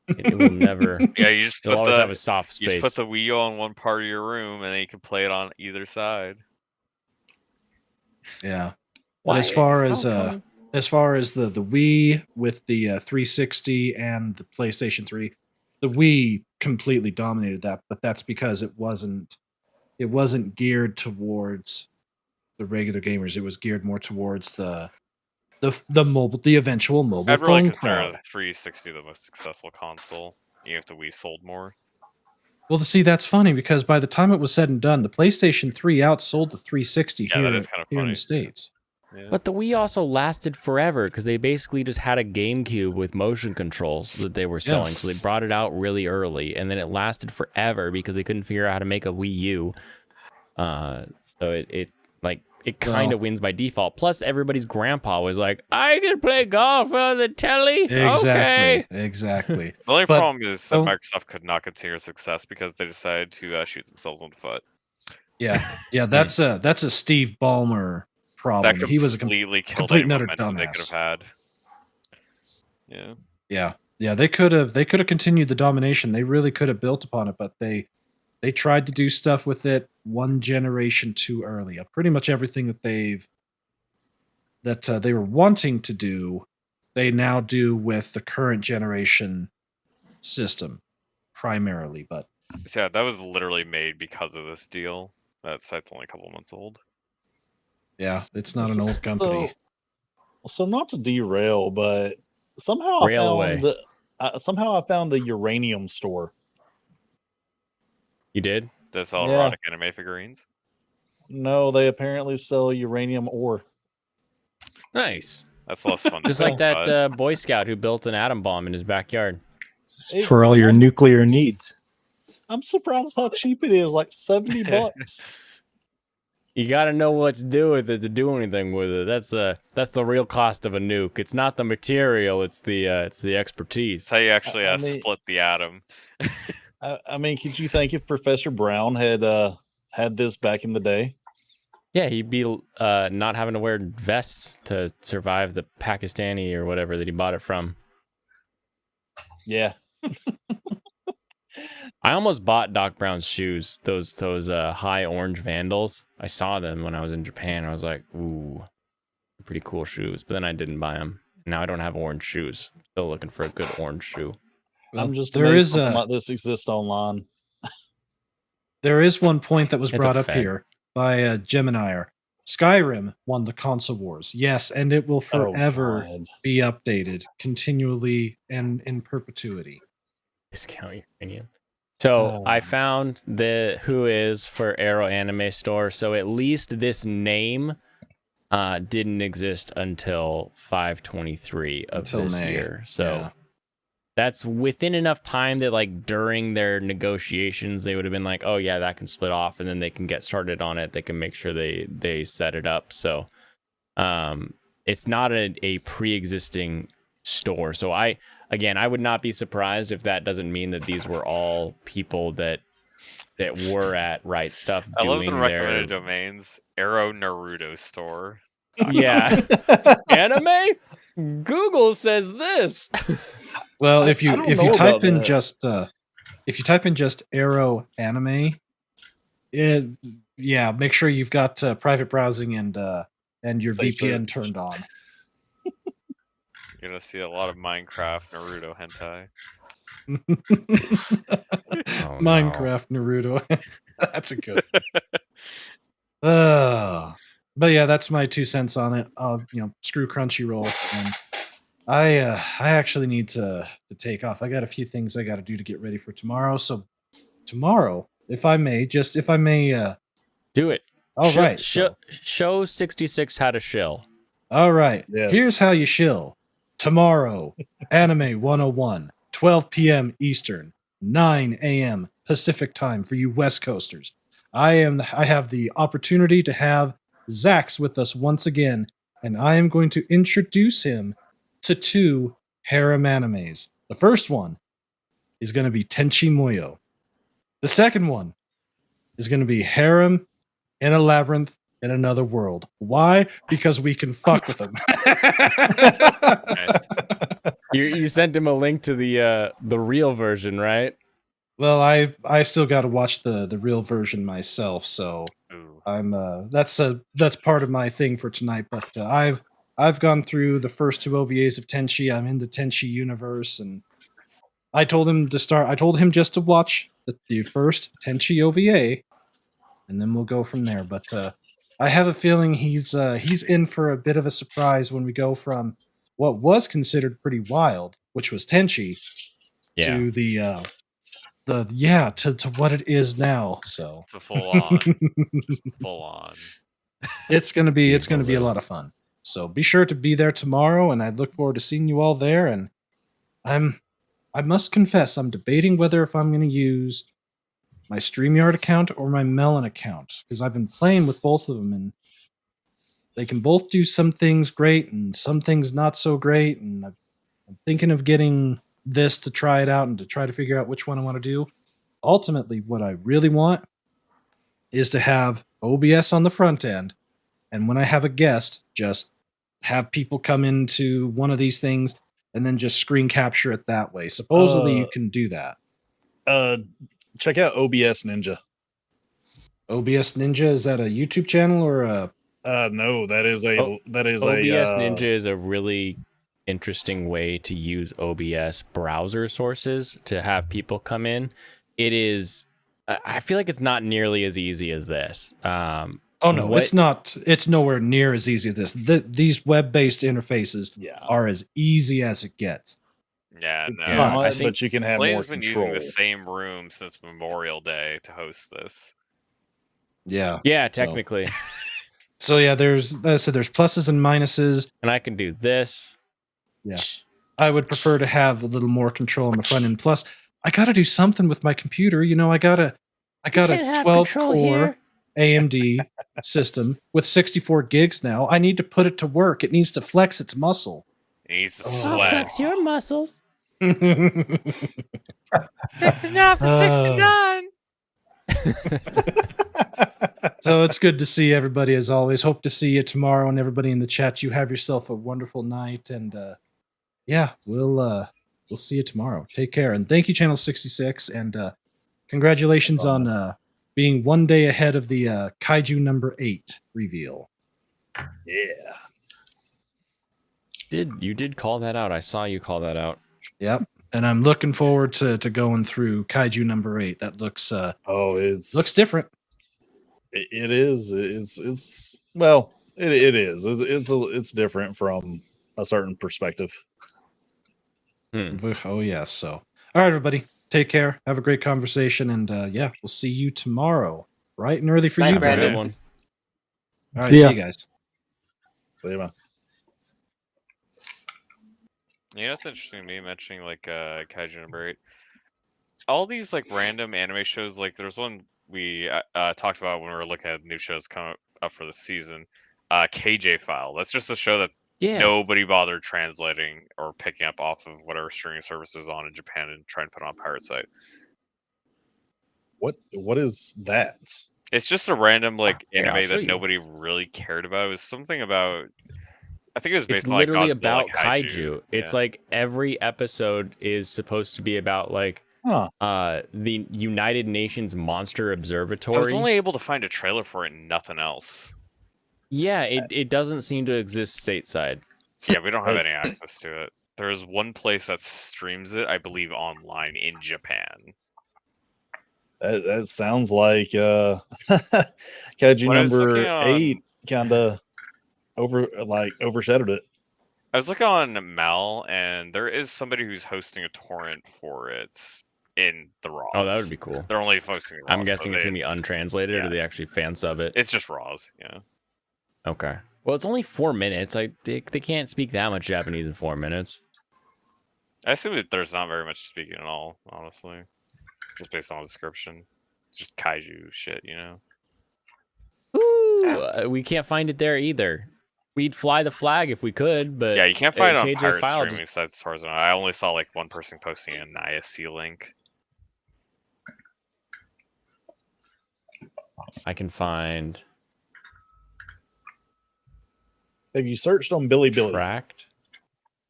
It will never.
Yeah, you just
It'll always have a soft space.
You just put the Wii U on one part of your room, and then you can play it on either side.
Yeah. But as far as the Wii with the 360 and the PlayStation 3, the Wii completely dominated that, but that's because it wasn't geared towards the regular gamers. It was geared more towards the eventual mobile
I'd really
phone
consider
crowd.
the 360 the most successful console, even if the Wii sold more.
Well, see, that's funny because by the time it was said and done, the PlayStation 3 outsold the 360
Yeah, that is kind of
here in
funny.
the States.
Yeah.
But the Wii also lasted forever because they basically just had a GameCube with motion controls that they were selling.
Yeah.
So they brought it out really early, and then it lasted forever because they couldn't figure out how to make a Wii U. So it kind of wins by default. Plus, everybody's grandpa was like, "I can play golf on the telly."
Exactly.
Okay.
Exactly.
The only
But-
problem is that Microsoft could not continue success because they decided to shoot themselves in the foot.
Yeah. That's a Steve Ballmer problem.
That
He was a
completely killed
complete
any
and utter
momentum they could
dumbass.
have had. Yeah.
Yeah, they could have continued the domination. They really could have built upon it, but they tried to do stuff with it one generation too early. Pretty much everything that they were wanting to do, they now do with the current generation system primarily. But
So yeah, that was literally made because of this deal. That site's only a couple months old.
Yeah, it's not an old company.
So not to derail, but somehow
Railway.
I found the uranium store.
You did?
Does sell
Yeah.
erotic anime figurines?
No, they apparently sell uranium ore.
Nice.
That's less fun. to
Just like
think
that
about.
Boy Scout who built an atom bomb in his backyard.
For all your nuclear needs.
I'm surprised how cheap it is, like $70.
You got to know what to do with it to do anything with it. That's the real cost of a nuke. It's not the material, it's the expertise.
That's how you actually
I mean-
split the atom.
I mean, could you think if Professor Brown had this back in the day?
Yeah, he'd be not having to wear vests to survive the Pakistani or whatever that he bought it from.
Yeah.
I almost bought Doc Brown's shoes, those high orange Vandals. I saw them when I was in Japan. I was like, ooh, pretty cool shoes. But then I didn't buy them. Now I don't have orange shoes. Still looking for a good orange shoe.
Well,
I'm just
there
amazed
is
something
a
like this exists online.
there is one point that was
It's a
brought up
fact.
here by Gemini. Skyrim won the console wars. Yes, and it will forever
God.
be updated continually and in perpetuity.
Discount uranium. So I
Oh.
found the who is for Arrow Anime Store. So at least this name didn't exist until 5/23 of
Until
this
May,
year. So
yeah.
that's within enough time that like during their negotiations they would have been like, oh yeah, that can split off, and then they can get started on it. They can make sure they set it up. So it's not a pre-existing store. So I would not be surprised if that doesn't mean that these were all people that were at RightStuf
I love
doing
the
their
recommended domains. Arrow Naruto store.
yeah anime. Google says this.
Well,
I
if you
don't know
type
about
in
that.
just Arrow Anime, make sure you've got private browsing and your
Safe
VPN
search.
turned on.
You're gonna see a lot of Minecraft Naruto hentai.
Oh,
Minecraft Naruto. That's a good one. But yeah, that's my 2 cents on it. Screw Crunchyroll. And I actually need to take off. I got a few things I got to do to get ready for tomorrow. So tomorrow, if I may,
do it.
all right. So,
Show 66 how to shill.
all right.
Yes.
Here's how you shill. Tomorrow, Anime 101, 12 p.m. Eastern, 9 a.m. Pacific time for you West Coasters. I have the opportunity to have Zax with us once again, and I am going to introduce him to 2 harem animes. The first one is going to be Tenchi Muyo. The second one is going to be Harem in a Labyrinth in Another World. Why? Because we can fuck with them.
Nice.
You sent him a link to the real version, right?
Well, I still got to watch the real version myself, so
Ooh.
I'm that's part of my thing for tonight. But I've gone through the first 2 OVAs of Tenchi. I'm in the Tenchi universe, and I told him just to watch the first Tenchi OVA, and then we'll go from there. But I have a feeling he's in for a bit of a surprise when we go from what was considered pretty wild, which was Tenchi,
Yeah.
to to what it is now. So
It's a full on. Just full on.
it's gonna be a lot of fun. So be sure to be there tomorrow, and I look forward to seeing you all there. And I must confess, I'm debating whether if I'm gonna use my StreamYard account or my Melon account, because I've been playing with both of them, and they can both do some things great and some things not so great. And I'm thinking of getting this to try it out and to try to figure out which one I want to do. Ultimately, what I really want is to have OBS on the front end, and when I have a guest, just have people come into one of these things and then just screen capture it that way. Supposedly, you can do that.
Check out OBS Ninja.
OBS Ninja, is that a YouTube channel or a?
No, that is a
OBS Ninja is a really interesting way to use OBS browser sources to have people come in. It is, I feel like it's not nearly as easy as this.
Oh no,
What-
it's not. It's nowhere near as easy as this. These web-based interfaces
Yeah.
are as easy as it gets.
Yeah,
It's
no.
Yeah,
not,
I think
but you can have more
Blaine's been using
control.
the same room since Memorial Day to host this.
Yeah.
Yeah, technically.
So yeah, there's as I said, there's pluses and minuses.
And I can do this.
Yeah. I would prefer to have a little more control on the front end. Plus, I got to do something with my computer. You know, I got a 12 core AMD system with 64 gigs now. I need to put it to work. It needs to flex its muscle.
He needs to
Oh.
sweat.
your muscles.
69 for 69.
So it's good to see everybody as always. Hope to see you tomorrow, and everybody in the chat. You have yourself a wonderful night, and yeah, we'll see you tomorrow. Take care, and thank you, Channel 66, and congratulations on being one day ahead of the Kaiju number 8 reveal.
Yeah.
You did call that out. I saw you call that out.
Yep, and I'm looking forward to going through Kaiju number 8. That looks looks different.
It is. It's well. It is. It's different from a certain perspective.
Oh yes. So, all right, everybody, take care. Have a great conversation, and yeah, we'll see you tomorrow, bright and early for
Bye,
you,
Brandon.
Good
Brandon.
one.
All right,
See
see
ya.
you guys.
So yeah, man.
You know, it's interesting to me mentioning like Kaiju number 8. All these like random anime shows, like there's one we talked about when we were looking at new shows coming up for the season. KJ File. That's just a show that
Yeah.
nobody bothered translating or picking up off of whatever streaming services on in Japan and trying to put on Pirate Site.
What is that?
It's just a random like
Here, I'll
anime
show
that
you.
nobody really cared about. It was something about, I think it was based
It's
on like
literally
Godzilla,
about
like,
kaiju. It's
Yeah.
like every episode is supposed to be about like
Huh.
the United Nations Monster
I was
Observatory.
only able to find a trailer for it and nothing else.
Yeah, it doesn't seem to exist stateside.
Yeah, we don't have
Hey.
any access to it. There is one place that streams it, I believe, online in Japan.
That sounds like Kaiju
When I was
number
looking on-
8 kind of overshadowed it.
I was looking on Mal, and there is somebody who's hosting a torrent for it in the RAWs.
Oh, that would be cool.
They're only posting RAWs.
I'm
but
guessing it's
they-
gonna be untranslated,
yeah.
or they actually fan sub it.
It's just RAWs, yeah.
Okay. Well, it's only 4 minutes. They can't speak that much Japanese in 4 minutes.
I assume that there's not very much speaking at all, honestly. Just based on the description. It's just kaiju shit, you know?
Ooh, we can't find it there either. We'd fly the flag if we could, but
Yeah, you can't find it on
KJ
pirate
File
streaming
just-
sites as far as I know. I only saw like one person posting an ISC link.
I can find
Have you searched on Bilibili?
tracked.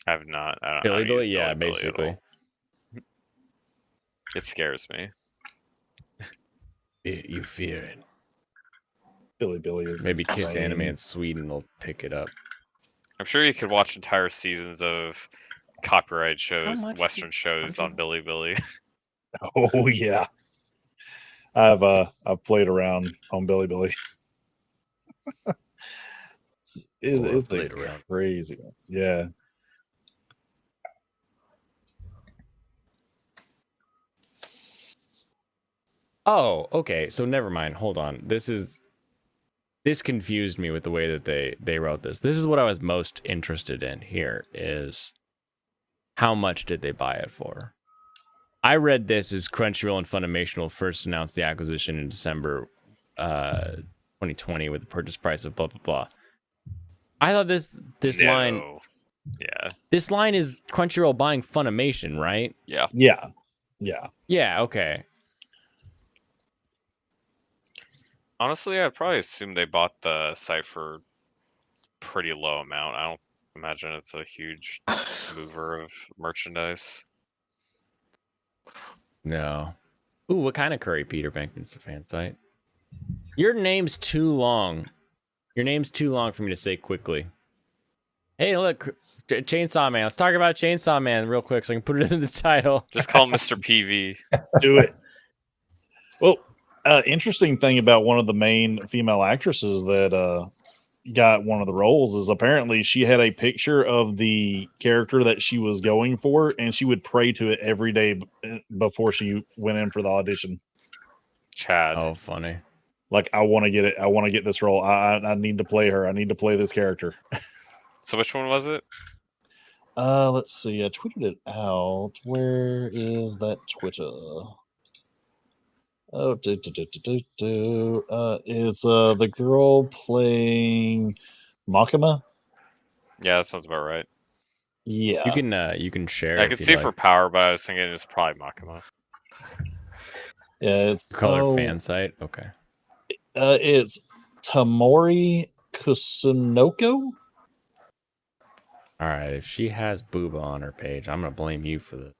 I have not. I don't use
Billy, yeah,
Bilibili at
basically.
all. It scares me.
You fear it.
Bilibili is
Maybe Kiss
insane.
Anime in Sweden will pick it up.
I'm sure you could watch entire seasons of copyright shows,
much
Western shows on Bilibili.
Oh yeah. I've played around on Bilibili. It's
played
a
around.
crazy one. Yeah.
Oh, okay. So never mind. Hold on. This confused me with the way that they wrote this. This is what I was most interested in here is how much did they buy it for? I read this as Crunchyroll and Funimation will first announce the acquisition in December 2020 with a purchase price of blah blah blah. I thought this line
No. Yeah.
this line is Crunchyroll buying Funimation, right?
Yeah.
Yeah. Yeah.
Yeah, okay.
Honestly, I'd probably assume they bought the site for a pretty low amount. I don't imagine it's a huge mover of merchandise.
No. Ooh, what kind of curry, Peter Venkman's the fan site? Your name's too long. Your name's too long for me to say quickly. Hey, look, Chainsaw Man. Let's talk about Chainsaw Man real quick so I can put it in the title.
Just call him Mr. PV.
Do it. Well, Interesting thing about one of the main female actresses that got one of the roles is apparently she had a picture of the character that she was going for, and she would pray to it every day before she went in for the audition.
Chad.
Oh, funny.
Like, I want to get it. I want to get this role. I need to play her. I need to play this character.
So which one was it?
Let's see. I tweeted it out. Where is that Twitter? Oh, it's the girl playing Makima.
Yeah, that sounds about right.
Yeah,
You can share.
I
if
could
you'd
see
like.
for power, but I was thinking it's probably Makima.
yeah. It's
Color fan site. Okay.
It's Tamori Kusunoko.
All right. If she has Booba on her page, I'm gonna blame you for this.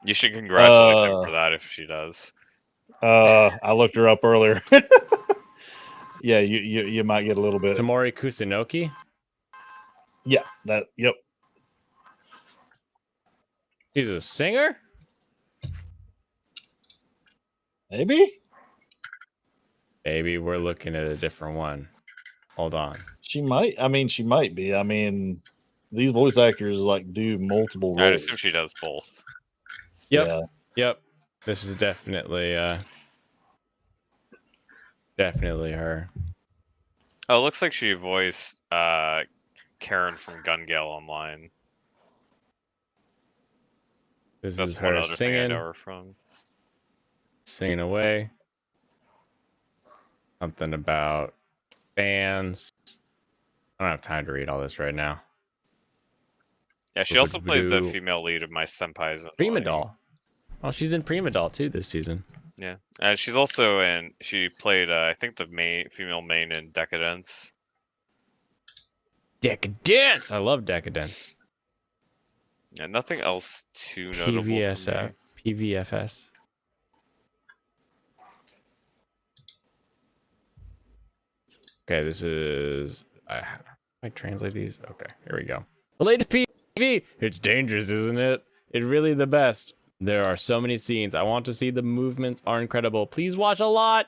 You should congratulate him for that if she does.
I looked her up earlier. Yeah, you might get a little bit.
Tamori Kusunoki.
Yeah, that. Yep.
She's a singer.
Maybe
Maybe we're looking at a different one. Hold on.
she might. I mean, she might be. I mean, these voice actors like do multiple roles.
I'd assume she does both.
Yep.
Yeah.
Yep. This is definitely her.
Oh, it looks like she voiced Karen from Gun Gale Online.
This
That's
is
one
her
other thing I know
singing,
her from.
singing away. Something about fans. I don't have time to read all this right now.
Yeah, she also played the
Boo-boo-doo.
female lead of My Senpai's
Prima
Annoying.
Doll. Oh, she's in Prima Doll too this season.
Yeah, she's also in. She played, I think, the female main in Decadence.
Decadence. I love Decadence.
Yeah, nothing else too notable. For me.
PVFS. Okay, this is. I translate these. Okay, here we go. The latest PV. It's dangerous, isn't it? It's really the best. There are so many scenes. I want to see. The movements are incredible. Please watch a lot.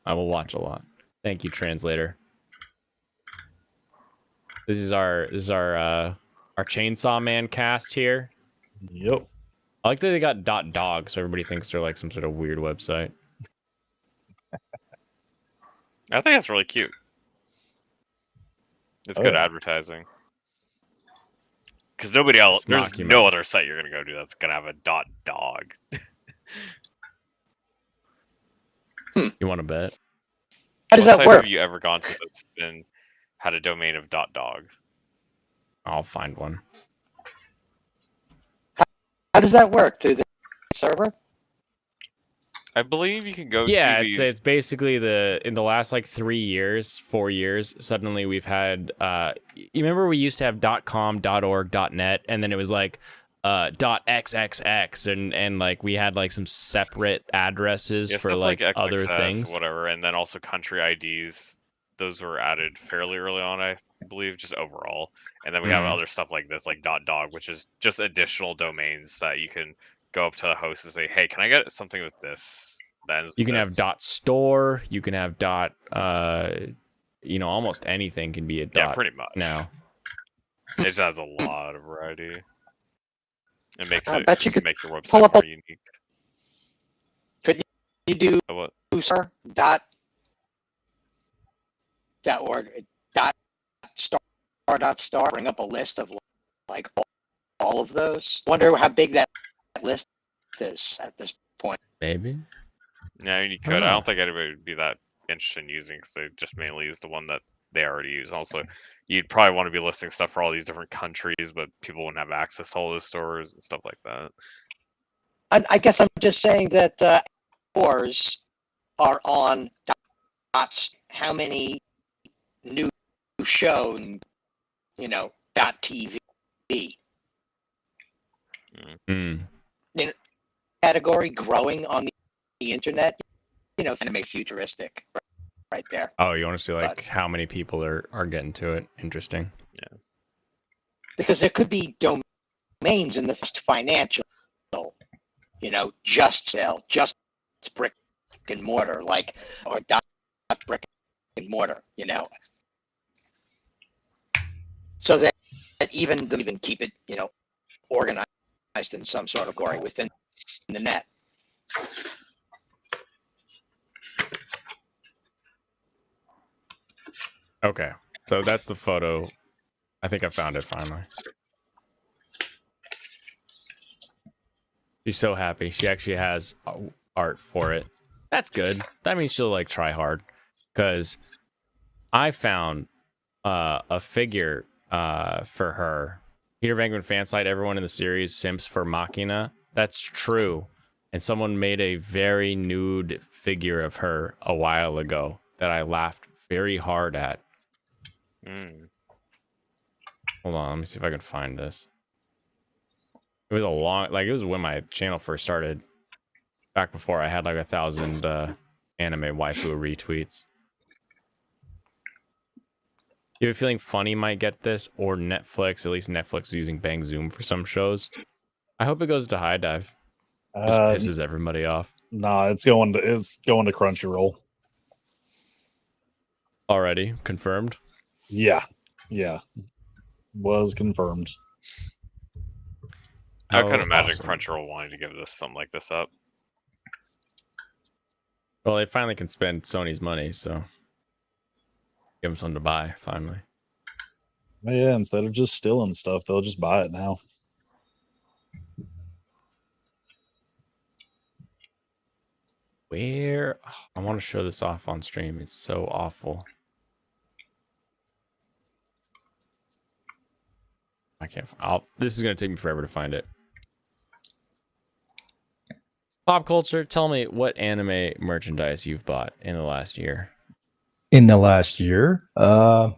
I will watch a lot. Thank you, translator. This is our Chainsaw Man cast here.
Yep.
I like that they got .dog, so everybody thinks they're like some sort of weird website.
I think that's really cute. It's good advertising. Because nobody else, there's no other site you're gonna go to that's gonna have a .dog.
You want to bet?
How does
What
that
site
work?
have you ever gone to that's had a domain of .dog?
I'll find one.
How does that work? Through the server?
I believe you can go
Yeah,
to
it's
these...
it's basically in the last like 4 years, suddenly we've had you remember we used to have .com, .org, .net, and then it was like .xxx and like we had like some separate addresses for like other
XXS,
things.
whatever, and then also country IDs. Those were added fairly early on, I believe, just overall. And then we have other stuff like this, like .dog, which is just additional domains that you can go up to the host and say, hey, can I get something with this?
You can have .store, you can have almost anything can be a dot.
Yeah, pretty much.
Now.
It just has a lot of variety. It makes
I bet you could
make your website
pull up
more unique.
Could you do
What?
.org .star, bring up a list of like all of those? Wonder how big that list is at this point.
Maybe.
Yeah, you could. I don't think anybody would be that interested in using because they just mainly use the one that they already use. Also, you'd probably want to be listing stuff for all these different countries, but people wouldn't have access to all those stores and stuff like that.
I guess I'm just saying that stores are on dots. How many new show, .tv category growing on the internet. It's gonna make futuristic right there.
Oh, you want to see like how many people are getting to it? Interesting.
Yeah.
Because there could be domains in the financial, just sell, just brick and mortar, like, or dot brick and mortar, you know, so that even keep it, you know, organized in some sort of glory within the net.
Okay, so that's the photo. I think I found it finally. She's so happy. She actually has art for it. That's good. That means she'll like try hard. Because I found a figure for her. Peter Venkman fan site, everyone in the series simps for Machina. That's true. And someone made a very nude figure of her a while ago that I laughed very hard at. Hold on, let me see if I can find this. It was a long, like, it was when my channel first started. Back before I had like 1,000 anime waifu retweets. You have a feeling Funny might get this, or Netflix. At least Netflix is using Bang Zoom for some shows. I hope it goes to High Dive. Just pisses everybody off.
Nah, it's going to Crunchyroll.
Already confirmed?
Yeah. Was confirmed.
I couldn't imagine
awesome.
Crunchyroll wanting to give this something like this up.
Well, they finally can spend Sony's money, so give them something to buy, finally.
Yeah, instead of just stealing stuff, they'll just buy it now.
Where? Oh, I want to show this off on stream. It's so awful. I can't. This is going to take me forever to find it. Pop culture, tell me what anime merchandise you've bought in the last year.
In the last year, I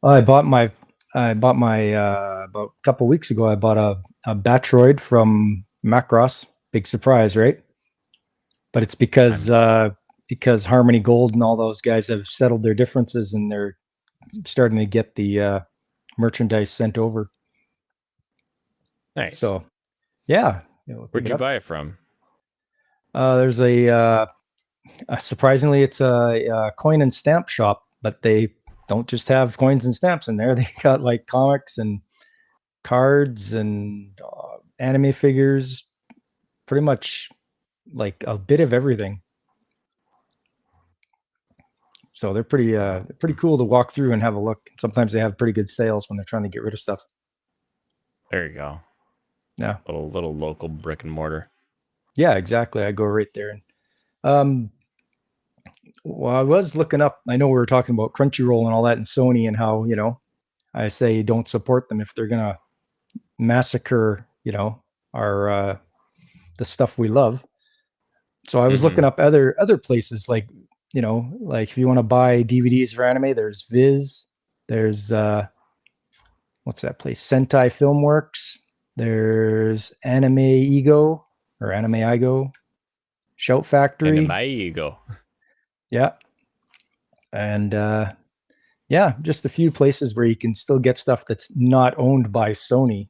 bought my about a couple weeks ago. I bought a Batroid from Macross. Big surprise, right? But it's because Harmony Gold and all those guys have settled their differences and they're starting to get the merchandise sent over.
Nice.
So, yeah.
Where'd you buy it from?
There's surprisingly, it's a coin and stamp shop, but they don't just have coins and stamps in there. They got like comics and cards and anime figures, pretty much like a bit of everything. So they're pretty cool to walk through and have a look. Sometimes they have pretty good sales when they're trying to get rid of stuff.
There you go.
Yeah.
Little local brick and mortar.
Yeah, exactly. I go right there. And well, I was looking up. I know we were talking about Crunchyroll and all that, and Sony, and how, you know, I say don't support them if they're gonna massacre, you know, our the stuff we love. So I was looking up other places, like, you know, like if you want to buy DVDs for anime, there's Viz, there's what's that place? Sentai Filmworks, there's Anime Ego or Anime Igo, Shout Factory.
Anime Ego.
Yeah. And yeah, just a few places where you can still get stuff that's not owned by Sony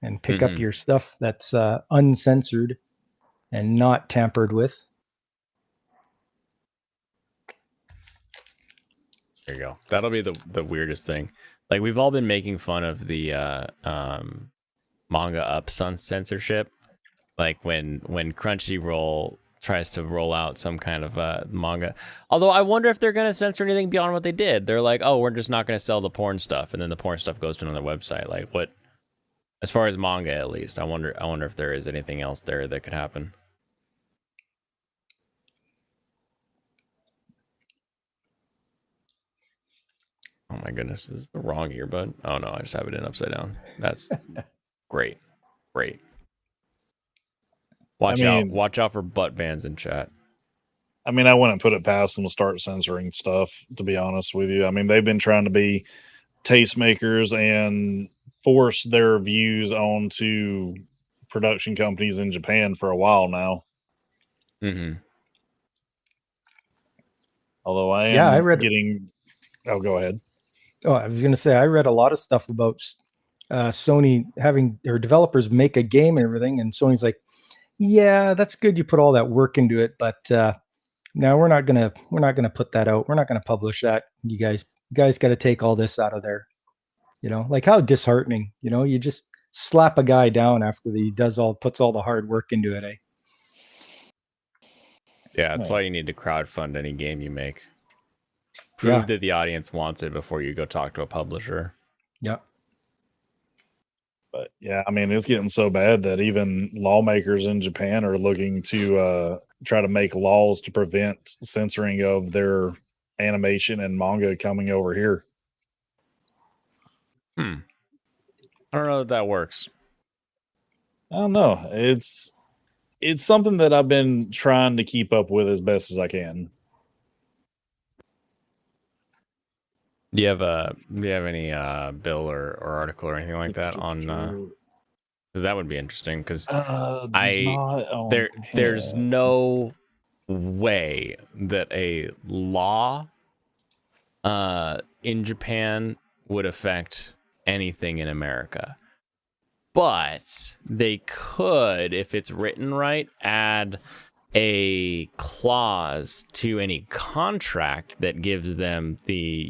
and pick up your stuff that's uncensored and not tampered with.
There you go. That'll be the weirdest thing. Like, we've all been making fun of the manga up censorship. Like when Crunchyroll tries to roll out some kind of manga. Although I wonder if they're going to censor anything beyond what they did. They're like, oh, we're just not going to sell the porn stuff, and then the porn stuff goes to another website. Like, what? As far as manga, at least, I wonder if there is anything else there that could happen. Oh my goodness, this is the wrong earbud. Oh no, I just have it in upside down. That's great. Watch out for butt bands in chat.
I mean, I wouldn't put it past them to start censoring stuff, to be honest with you. I mean, they've been trying to be tastemakers and force their views onto production companies in Japan for a while now. Although I am getting... Oh, go ahead.
Oh, I was going to say, I read a lot of stuff about Sony having their developers make a game and everything. And Sony's like, Yeah, that's good. You put all that work into it, but no, we're not gonna put that out. We're not gonna publish that. You guys got to take all this out of there. Like how disheartening. You just slap a guy down after he puts all the hard work into it.
Yeah, that's
Yeah.
why you need to crowdfund any game you make. Prove that the audience wants it before you go talk to a publisher.
Yeah.
But yeah, I mean, it's getting so bad that even lawmakers in Japan are looking to try to make laws to prevent censoring of their animation and manga coming over here.
I don't know if that works.
I don't know. It's something that I've been trying to keep up with as best as I can.
Do you have any bill or article or anything like that on? Because that would be interesting. Because there's no way that a law in Japan would affect anything in America. But they could, if it's written right, add a clause to any contract that gives them the,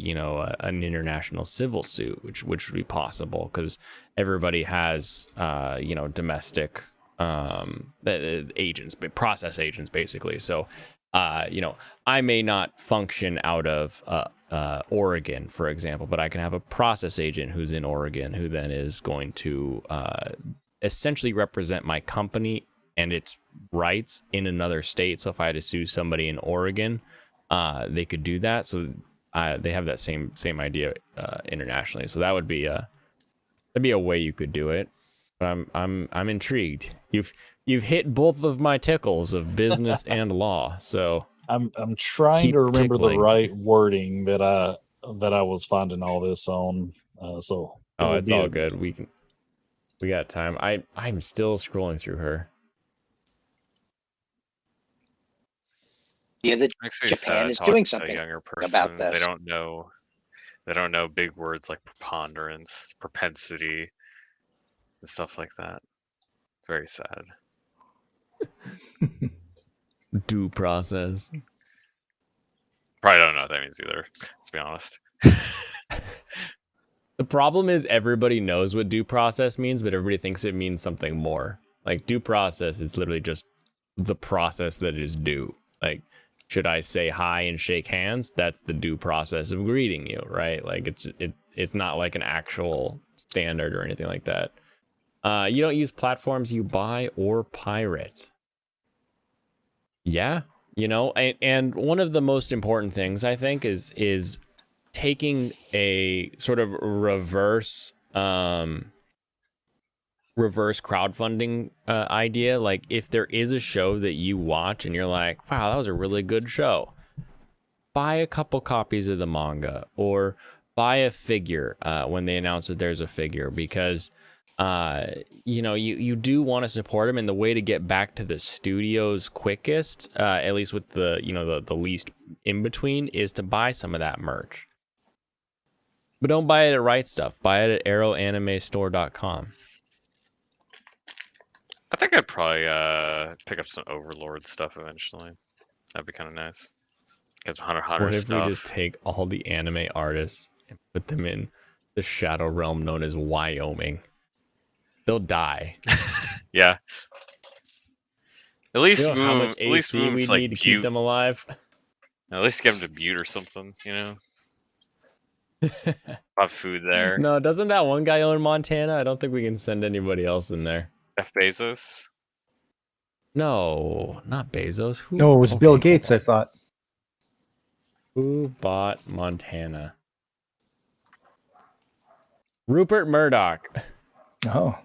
an international civil suit, which would be possible because everybody has, domestic agents, process agents, basically. So, I may not function out of Oregon, for example, but I can have a process agent who's in Oregon who then is going to essentially represent my company and its rights in another state. So if I had to sue somebody in Oregon, they could do that. So they have that same idea internationally. So that would be that'd be a way you could do it. But I'm intrigued. You've hit both of my tickles of business and law. So
I'm trying to remember
tickling.
the right wording that I was finding all this on. It's all
good. We got time. I'm still scrolling through her.
Yeah, that Japan is doing something
younger person.
about this.
They don't know big words like preponderance, propensity, and stuff like that. It's very sad.
Due process.
Probably don't know what that means either, let's be honest.
The problem is everybody knows what due process means, but everybody thinks it means something more. Like due process is literally just the process that is due. Like, should I say hi and shake hands? That's the due process of greeting you, right? Like it's not like an actual standard or anything like that. You don't use platforms you buy or pirate. Yeah, and one of the most important things I think is taking a sort of reverse crowdfunding idea. Like if there is a show that you watch and you're like, wow, that was a really good show, buy a couple copies of the manga or buy a figure when they announce that there's a figure, because you do want to support them, and the way to get back to the studios quickest, at least with the the least in between, is to buy some of that merch. But don't buy it at RightStuf. Buy it at arrowanimestore.com.
I think I'd probably pick up some Overlord stuff eventually. That'd be kind of nice. Get some Hunter x Hunter
What if
stuff.
we just take all the anime artists and put them in the shadow realm known as Wyoming? They'll die.
Yeah. At least
how much AC we need to keep them alive?
At least get them to Butte or something, Have food there.
No, doesn't that one guy own Montana? I don't think we can send anybody else in there.
Jeff Bezos?
No, not Bezos.
No, it was Bill Gates, I thought.
Who bought Montana? Rupert Murdoch.
Oh.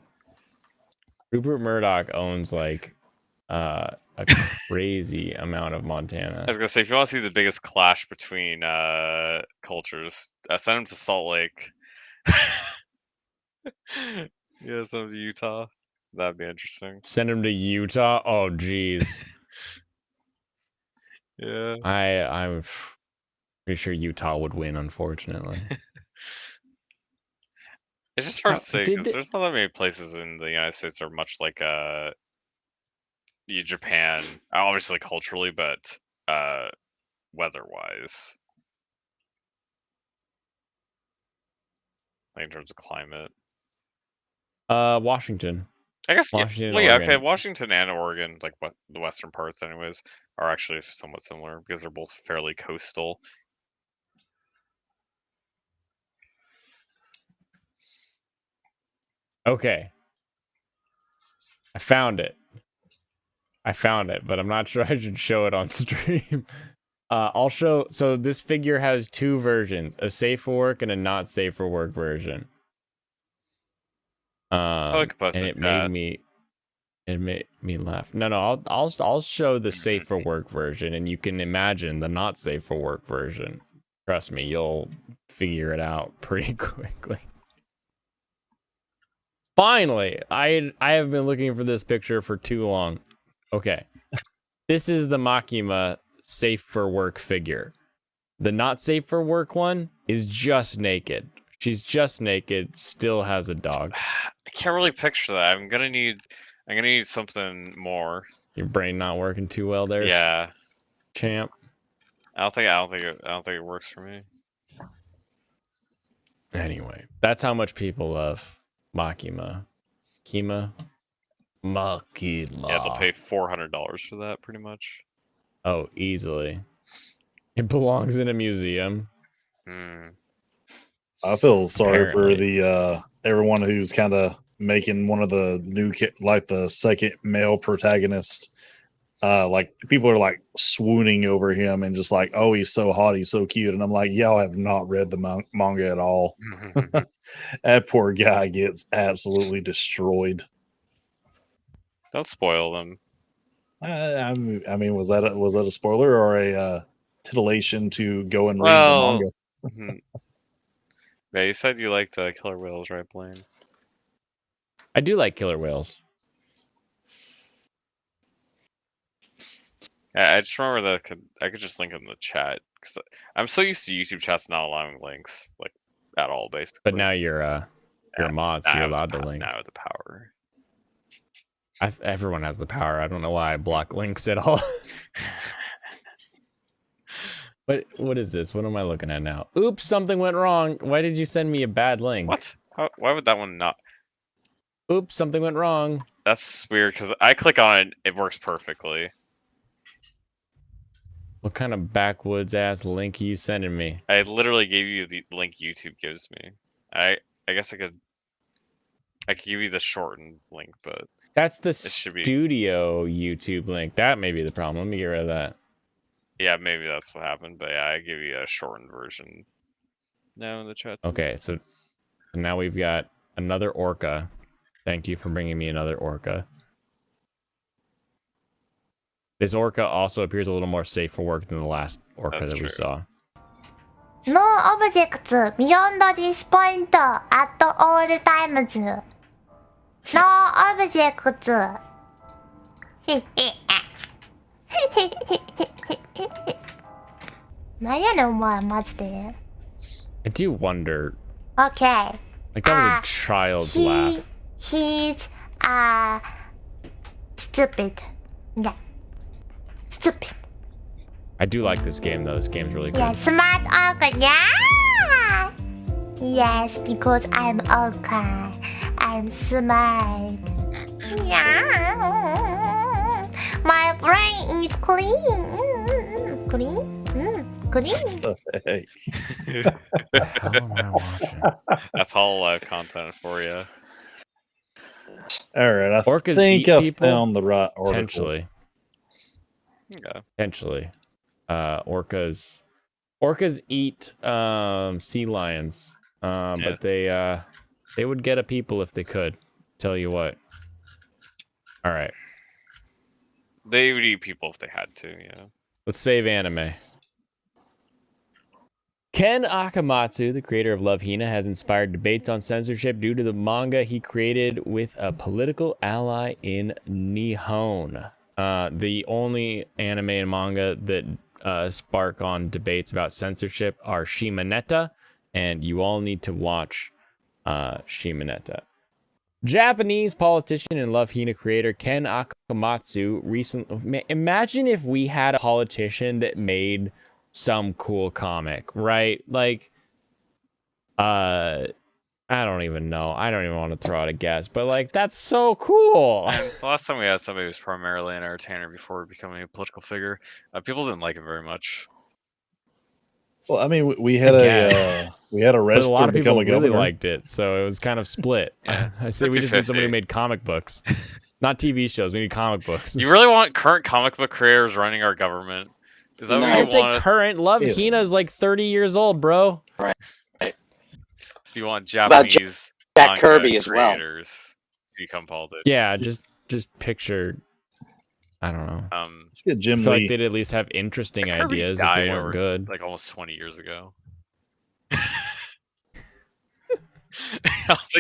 Rupert Murdoch owns like a crazy amount of Montana.
I was gonna say, if you want to see the biggest clash between cultures, send him to Salt Lake. Yeah, send him to Utah. That'd be interesting.
Send him to Utah? Oh, geez.
Yeah.
I'm pretty sure Utah would win, unfortunately.
It's just hard to say because there's not that many places in the United States that are much like Japan, obviously culturally, but weather-wise, like in terms of climate.
Washington.
I guess.
Washington,
Well, yeah. Okay,
Oregon.
Washington and Oregon, like what the western parts, anyways, are actually somewhat similar because they're both fairly coastal.
Okay. I found it, but I'm not sure I should show it on stream. I'll show. So this figure has two versions: a safe for work and a not safe for work version.
Like a
And it made me laugh. No, I'll show the safe for work version, and you can imagine the not safe for work version. Trust me, you'll figure it out pretty quickly. Finally, I have been looking for this picture for too long. Okay. This is the Makima safe for work figure. The not safe for work one is just naked. She's just naked, still has a dog.
I can't really picture that. I'm gonna need something more.
Your brain not working too well there,
Yeah.
champ.
I don't think it works for me.
Anyway, that's how much people love Makima. Makima.
Yeah, they'll pay $400 for that, pretty much.
Oh, easily. It belongs in a museum.
I feel sorry for
Apparently.
the everyone who's kind of making one of the new like the second male protagonist. Like people are like swooning over him and just like, oh, he's so hot, he's so cute, and I'm like, y'all have not read the manga at all. That poor guy gets absolutely destroyed.
Don't spoil them.
I mean, was that a spoiler or a titillation to go and read
Well,
the
manga? Yeah, you said you liked Killer Whales, right, Blaine?
I do like killer whales.
I just remember that I could just link it in the chat because I'm so used to YouTube chats not allowing links like at all, basically.
But now you're a mod, so you're allowed to link.
Now with the power.
Everyone has the power. I don't know why I block links at all. What is this? What am I looking at now? Oops, something went wrong. Why did you send me a bad link?
What? Why would that one not?
Oops, something went wrong.
That's weird because I click on it, it works perfectly.
What kind of backwoods ass link are you sending me?
I literally gave you the link YouTube gives me. I guess I could give you the shortened link, but
that's the studio YouTube link. That may be the problem. Let me get rid of that.
Yeah, maybe that's what happened. But yeah, I give you a shortened version now in the chat.
Okay, so now we've got another orca. Thank you for bringing me another orca. This orca also appears a little more safe for work than the last orca that we saw.
No objects beyond this point at all times. No objects.
I do wonder.
Okay.
Like that was a child's laugh.
He's stupid. Yeah. Stupid.
I do like this game though. This game's really good.
Yeah, smart orca. Yeah. Yes, because I'm orca. I'm smart. Yeah. My brain is clean. Clean? Clean.
How am I watching?
That's all live content for you.
All right, I
Orcas
think
eat
I
people?
found the right article.
Potentially.
Yeah.
Potentially. Orcas eat sea lions. But they would get a people if they could. Tell you what. All right.
They would eat people if they had to, yeah.
Let's save anime. Ken Akamatsu, the creator of Love Hina, has inspired debates on censorship due to the manga he created with a political ally in Nihon. The only anime and manga that spark on debates about censorship are Shimaneta, and you all need to watch Shimaneta. Japanese politician and Love Hina creator Ken Akamatsu recently. Imagine if we had a politician that made some cool comic, right? Like, I don't even know. I don't even want to throw out a guess, but like, that's so cool.
And the last time we had somebody who was primarily an entertainer before becoming a political figure, people didn't like him very much.
Well, I mean, we had a
But a
wrestler
lot of
become
people
a
really
governor.
liked it, so it was kind of split.
Yeah,
I say we just need somebody
50-50.
who made comic books, not TV shows. We need comic books.
You really want current comic book creators running our government? Is that
No.
what
I'd
you
say
want?
current. Love
Ew.
Hina is like 30 years old, bro.
Do you want
about
Japanese
Jack
manga
Kirby as well?
creators to become politicians?
Yeah, just picture. I don't know.
Let's get
I
Jim
feel
Lee.
like they'd at least have interesting
Jack Kirby
ideas if they
died
weren't
over,
good.
like almost 20 years ago. I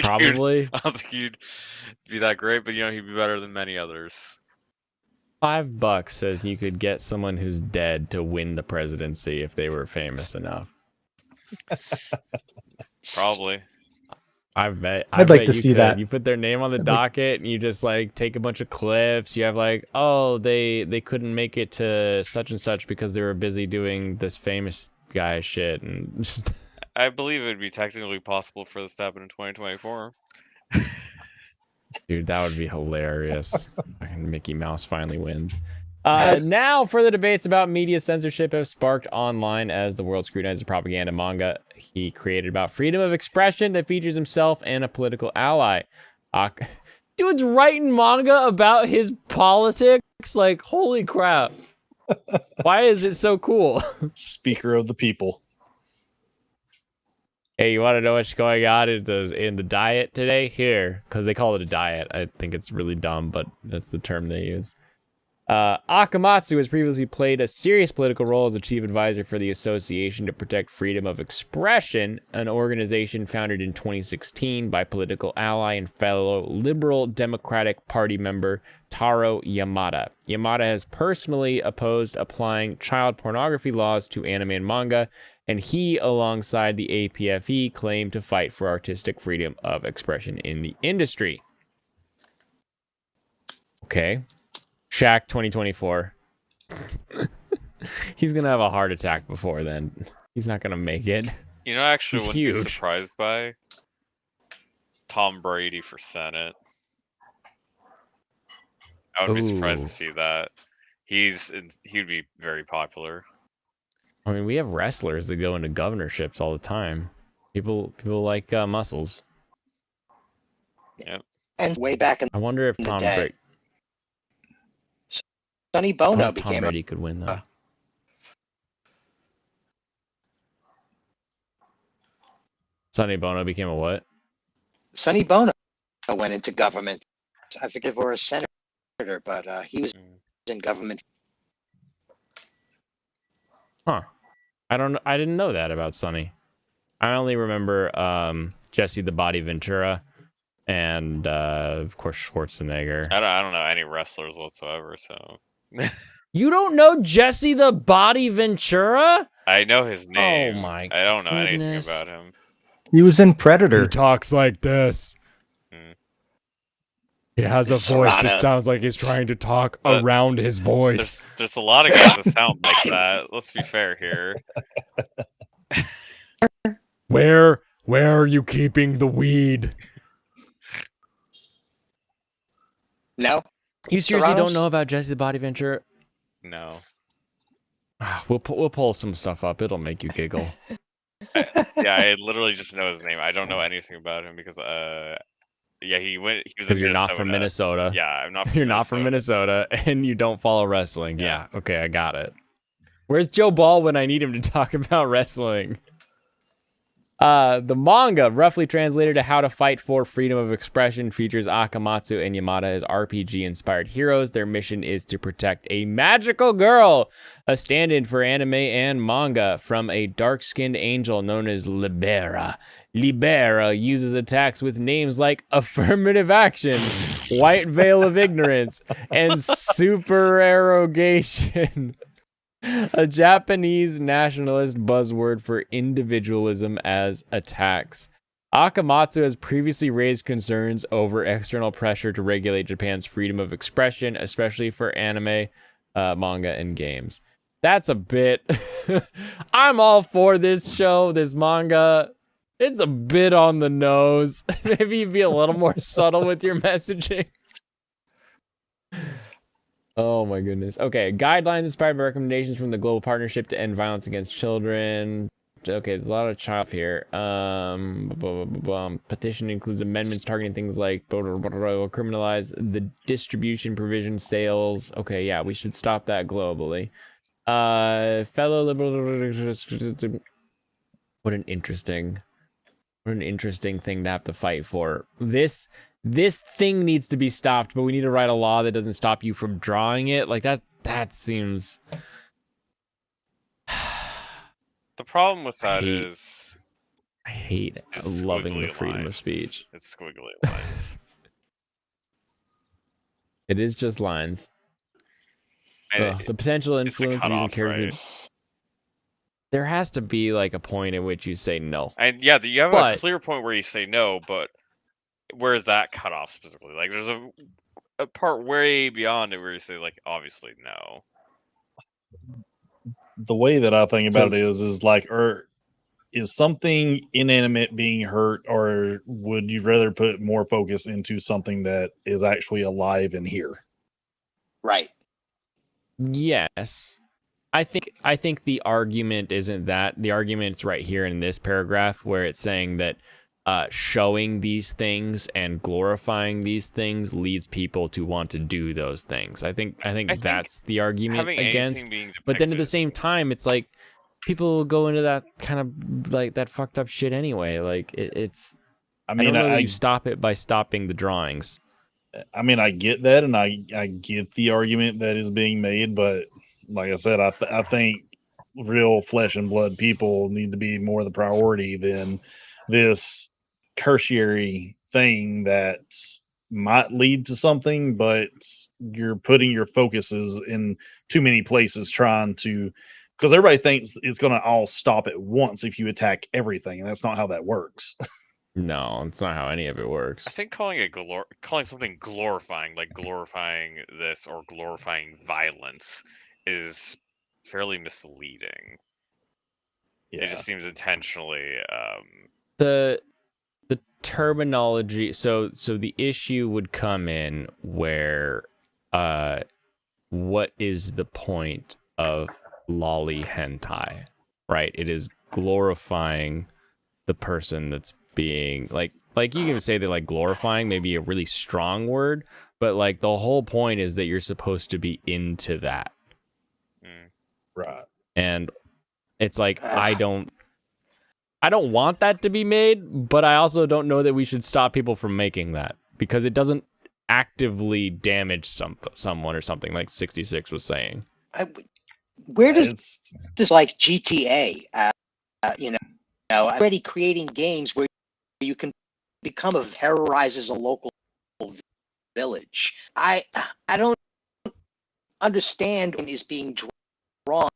Probably
don't think he'd be that great, but he'd be better than many others.
$5 says you could get someone who's dead to win the presidency if they were famous enough.
Probably.
I'd like to
you
see
could.
that.
You put their name on the docket and you just like take a bunch of clips. You have like, oh, they couldn't make it to such and such because they were busy doing this famous guy shit, and just
I believe it would be technically possible for this to happen in 2024.
dude, that would be hilarious. Fucking Mickey Mouse finally wins. Now, further debates about media censorship have sparked online as the world scrutinizes propaganda manga he created about freedom of expression that features himself and a political ally. Dude's writing manga about his politics? Like, holy crap. Why is it so cool?
Speaker of the people.
Hey, you want to know what's going on in the diet today? Here, because they call it a diet. I think it's really dumb, but that's the term they use. Akamatsu has previously played a serious political role as a chief advisor for the Association to Protect Freedom of Expression, an organization founded in 2016 by political ally and fellow Liberal Democratic Party member Taro Yamada. Yamada has personally opposed applying child pornography laws to anime and manga, and he, alongside the APFE, claim to fight for artistic freedom of expression in the industry. Okay. Shaq 2024. He's gonna have a heart attack before then. He's not gonna make it.
I actually
He's
wouldn't be
huge.
surprised by Tom Brady for Senate. I would be surprised
Ooh.
to see that. He'd be very popular.
I mean, we have wrestlers that go into governorships all the time. People like muscles.
And way back in
I wonder if
the
Tom
day.
Brady.
Sonny
I
Bono
hope Tom
became
Brady could win though. Sonny Bono became a what?
Sonny Bono went into government. I forget if he was a senator, but he was in government.
Huh. I didn't know that about Sonny. I only remember Jesse the Body Ventura and of course Schwarzenegger.
I don't know any wrestlers whatsoever, so
You don't know Jesse the Body Ventura?
I know his name.
Oh my
I don't know anything
goodness.
about him.
He was in Predator.
He talks like this. He has a voice that sounds like he's trying to talk around his voice.
There's a lot of guys that sound like that. Let's be fair here.
Where are you keeping the weed?
No?
You seriously don't
Serrano's?
know about Jesse the Body Ventura?
No.
We'll pull some stuff up. It'll make you giggle.
Yeah, I literally just know his name. I don't know anything about him because yeah, he was in
Because you're not from Minnesota.
Yeah, I'm not from
You're not from Minnesota, and you don't follow wrestling. Yeah, okay, I got it. Where's Joe Ball when I need him to talk about wrestling? The manga, roughly translated to How to Fight for Freedom of Expression, features Akamatsu and Yamada as RPG-inspired heroes. Their mission is to protect a magical girl, a stand-in for anime and manga, from a dark-skinned angel known as Libera. Libera uses attacks with names like Affirmative Action, White Veil of Ignorance, and Supererogation. A Japanese nationalist buzzword for individualism as attacks. Akamatsu has previously raised concerns over external pressure to regulate Japan's freedom of expression, especially for anime, manga, and games. That's a bit... I'm all for this show, this manga. It's a bit on the nose. Maybe be a little more subtle with your messaging. Oh my goodness. Okay, guidelines inspired by recommendations from the Global Partnership to End Violence Against Children. Okay, there's a lot of child here. Petition includes amendments targeting things like criminalize the distribution, provision, sales. Okay, yeah, we should stop that globally. Fellow liberal. What an interesting thing to have to fight for. This thing needs to be stopped, but we need to write a law that doesn't stop you from drawing it. Like that seems.
The problem with that is
I hate
it's
loving the
squiggly
freedom of
lines.
speech.
It's squiggly lines.
It is just lines.
And
The potential
it's the
influence of using
cutoff,
characters.
right?
There has to be like a point at which you say no.
And yeah, you have
But-
a clear point where you say no, but where's that cutoff specifically? Like, there's a part way beyond it where you say, like, obviously no.
The way that I think about it is like, is something inanimate being hurt, or would you rather put more focus into something that is actually alive and here?
Right.
Yes. I think the argument isn't that. The argument's right here in this paragraph where it's saying that showing these things and glorifying these things leads people to want to do those things. I think that's the argument
Having
against.
anything being
But then at the
depicted-
same time, it's like people will go into that kind of like that fucked up shit anyway. Like it's.
I
I
mean,
don't know that you stop it by stopping the drawings.
I mean, I get that, and I get the argument that is being made, but like I said, I think real flesh and blood people need to be more the priority than this tertiary thing that might lead to something, but you're putting your focuses in too many places trying to, because everybody thinks it's going to all stop at once if you attack everything, and that's not how that works.
No, it's not how any of it works.
I think calling something glorifying, like glorifying this or glorifying violence, is fairly misleading.
Yeah.
It just seems intentionally.
The terminology. So the issue would come in where, what is the point of lolly hentai? Right. It is glorifying the person that's being like you can say that like glorifying may be a really strong word, but like the whole point is that you're supposed to be into that.
Right.
And it's like I don't want that to be made, but I also don't know that we should stop people from making that because it doesn't actively damage someone or something, like 66 was saying.
Where does this like GTA? Already creating games where you can become terrorizes a local village. I don't understand when is being drawn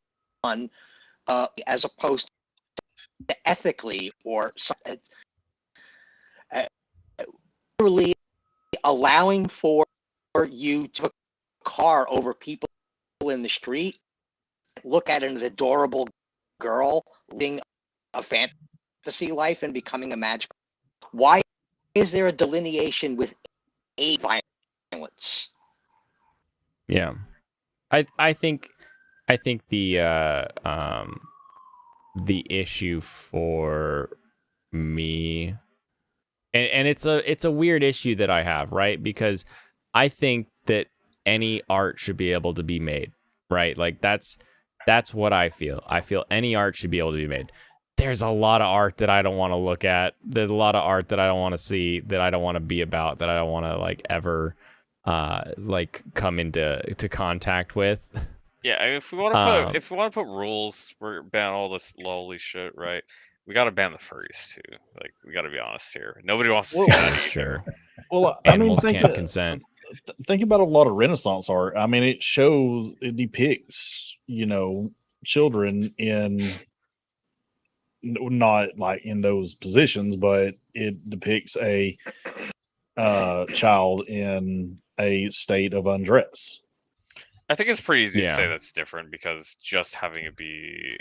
as opposed to ethically or really allowing for you to car over people in the street, look at an adorable girl living a fantasy life and becoming a magical. Why is there a delineation with a violence?
Yeah, I think the issue for me, and it's a weird issue that I have, right? Because I think that any art should be able to be made, right? Like that's what I feel. I feel any art should be able to be made. There's a lot of art that I don't want to look at. There's a lot of art that I don't want to see, that I don't want to be about, that I don't want to like ever like come into contact with.
Yeah, I mean, if we want to put rules, we're ban all this lolly shit, right? We got to ban the furries too. Like, we got to be honest here. Nobody wants to see that either.
Sure.
Well,
Animals
I mean,
can't consent.
Think about a lot of Renaissance art. I mean, it depicts, children in not like in those positions, but it depicts a child in a state of undress.
I think it's pretty easy to say
Yeah.
that's different because just having it be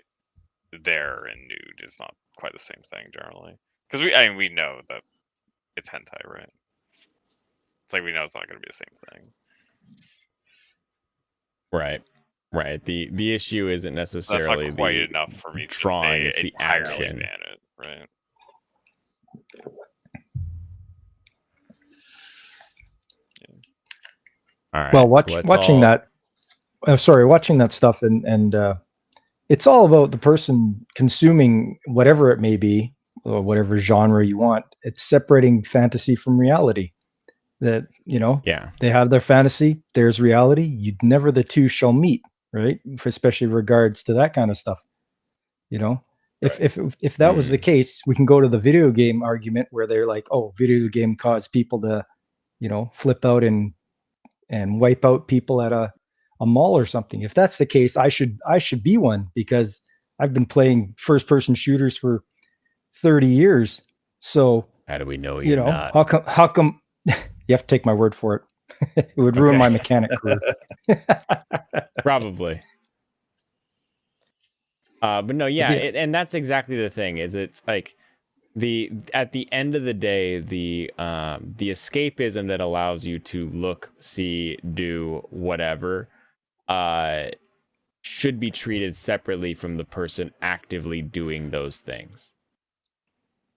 there and nude is not quite the same thing generally. Because we know that it's hentai, right? It's like we know it's not going to be the same thing.
Right. The issue isn't
That's
necessarily
not quite
the
enough for me to
drawing,
say
it's the
entirely
action.
ban it, right?
All right.
Well,
let's
watching
all-
that. Watching that stuff, and it's all about the person consuming whatever it may be, or whatever genre you want. It's separating fantasy from reality. That
Yeah.
they have their fantasy, there's reality. You'd never the two shall meet, right? Especially regards to that kind of stuff. If that was the case, we can go to the video game argument where they're like, oh, video game caused people to, flip out and wipe out people at a mall or something. If that's the case, I should be one because I've been playing first person shooters for 30 years. So
How do we know you're not?
how come you have to take my word for it? It would ruin
Okay.
my mechanic career.
Probably. But no, yeah, and that's exactly the thing. Is it's like at the end of the day, the escapism that allows you to look, see, do whatever, should be treated separately from the person actively doing those things.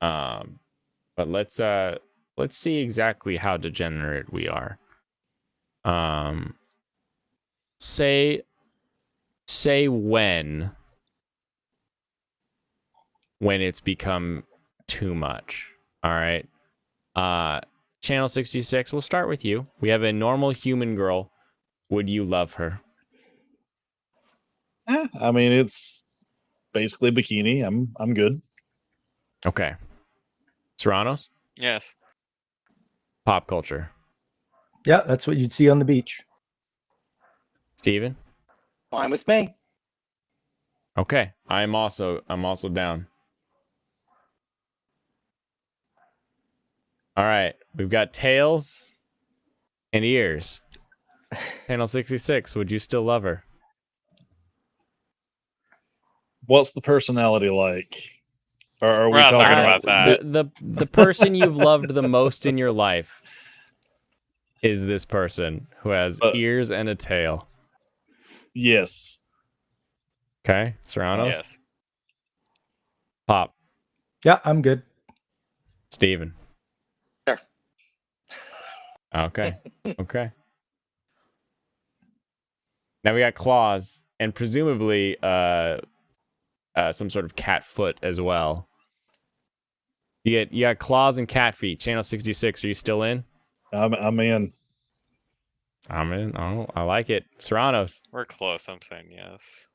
But let's see exactly how degenerate we are. Say when it's become too much. All right. Channel 66, we'll start with you. We have a normal human girl. Would you love her?
I mean, it's basically bikini. I'm good.
Okay. Serranos?
Yes.
Pop culture.
Yeah, that's what you'd see on the beach.
Steven?
Fine with me.
Okay. I'm also down. All right. We've got tails and ears. Channel 66, would you still love her?
What's the personality like? Or are
We're
we
not
talking
talking
about
about that.
The person you've loved the most in your life is this person who has ears and a tail.
Yes.
Okay. Serranos?
Yes.
Pop.
Yeah, I'm good.
Steven.
Sure.
Okay. Okay. Now we got claws and presumably some sort of cat foot as well. You got claws and cat feet. Channel 66, are you still in?
I'm in.
I'm in. Oh, I like it. Serranos.
We're close. I'm saying yes.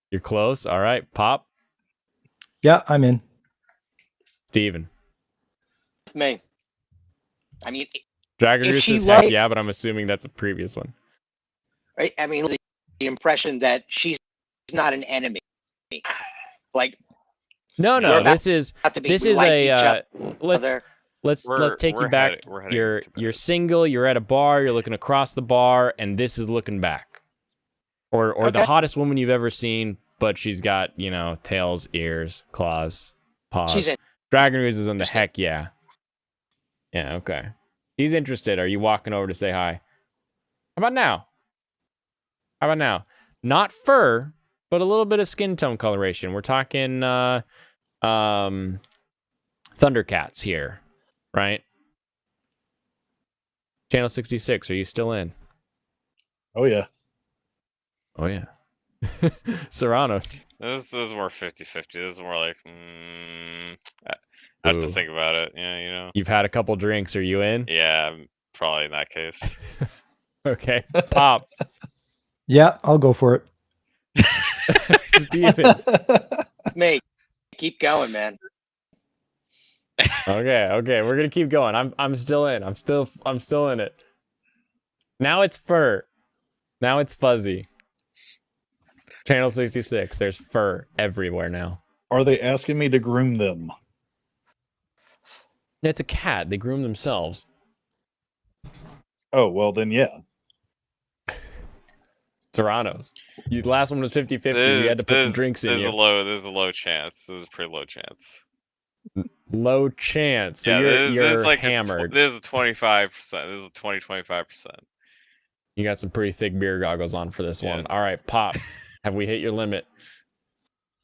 You're close. All right. Pop.
Yeah, I'm in.
Steven.
With me. I mean,
Dragon
If
Roost
she
says heck
like-
yeah, but I'm assuming that's a previous one.
right? I mean, the impression that she's not an enemy. Like,
No,
We're
no.
about
This is
to be
this
we
is
like
a
each
let's
other.
let's
We're-
take you
we're
back.
heading- we're heading
You're
to bed.
you're single. You're at a bar. You're looking across the bar, and this is looking back. Or the
Okay.
hottest woman you've ever seen, but she's got tails, ears, claws, paws.
She's in.
Dragon Roost is on the heck yeah. Yeah, okay. He's interested. Are you walking over to say hi? How about now? Not fur, but a little bit of skin tone coloration. We're talking Thundercats here, right? Channel 66, are you still in?
Oh yeah.
Oh yeah. Serranos.
This is more 50-50. This is more like, I have to
Ooh.
think about it. Yeah,
You've had a couple drinks. Are you in?
Yeah, I'm probably in that case.
Okay. Pop.
Yeah, I'll go for it.
Steven.
Me. Keep going, man.
Okay. We're gonna keep going. I'm still in. I'm still in it. Now it's fur. Now it's fuzzy. Channel 66. There's fur everywhere now.
Are they asking me to groom them?
It's a cat. They groom themselves.
Oh, well, then yeah.
Serranos. The last one was 50-50. We had to put some drinks in
There's
you.
there's a low chance. This is a pretty low chance.
Low chance. So
yeah,
you're
like
hammered.
This is a 25%. This is a 25%.
You got some pretty thick beer goggles on for this one. All right, Pop. Have we hit your limit?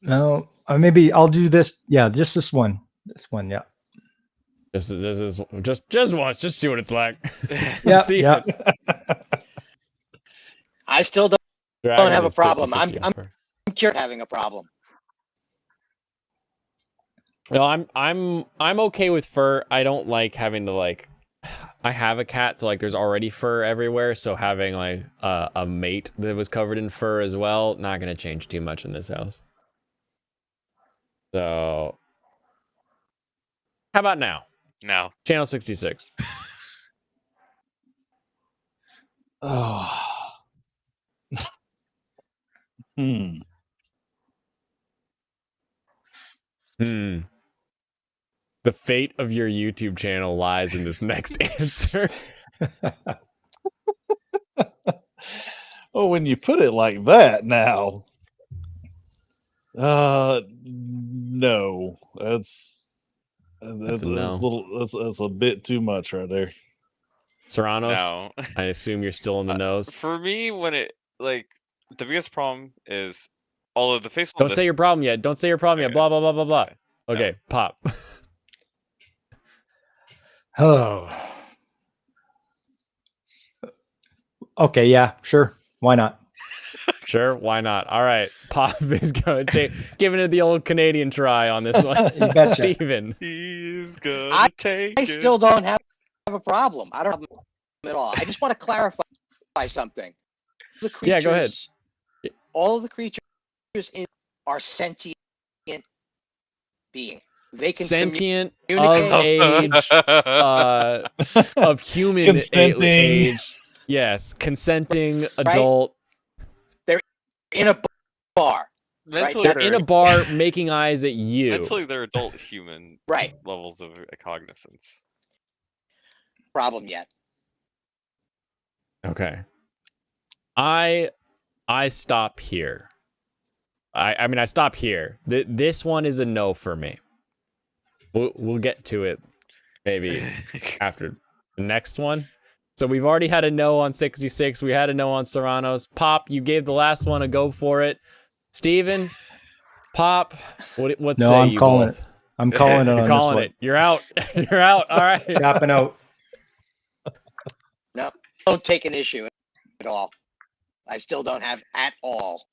No, maybe I'll do this. Yeah, just this one. This one, yeah.
This is just once. Just see what it's like.
Yeah,
Steven.
yeah.
I still don't
Dragon
have a
is
problem.
50-50
I'm
offer.
cured of having a problem.
No, I'm okay with fur. I don't like having to like. I have a cat, so like there's already fur everywhere. So having like a mate that was covered in fur as well, not gonna change too much in this house. So, how about now?
No.
Channel 66.
Oh. Hmm.
The fate of your YouTube channel lies in this next answer.
Well, when you put it like that, now, no, that's
a
a
no.
little. That's a bit too much right there.
Serranos,
No.
I assume you're still in the nose.
For me, when it like the biggest problem is all of the facial.
Don't say your problem yet. Don't say your problem yet. Blah blah blah blah blah. Okay,
No.
Pop.
Oh. Okay, yeah, sure. Why not?
Sure, why not? All right, Pop is going to giving it the old Canadian try on this one.
You betcha.
Steven.
He's gonna take
I
it.
still don't have a problem. I don't have a problem at all. I just want to clarify something. The creatures,
Yeah, go ahead.
All of the creatures are sentient beings. They can
Sentient, of
communicate.
age, of human
Consenting.
age. Yes, consenting adult.
They're in a bar.
Mentally,
Right,
They're in a bar making eyes at you.
mentally, they're adult human
Right.
levels of cognizance.
Problem yet.
Okay. I stop here. I mean I stop here. This one is a no for me. We'll get to it maybe after the next one. So we've already had a no on 66. We had a no on Serranos. Pop, you gave the last one a go for it. Steven, Pop, what
No,
say
I'm
you
calling
both?
it. I'm calling it
You're
on
calling
this
it. You're out. You're out. All right.
one. Tapping out.
No, don't take an issue at all. I still don't have at all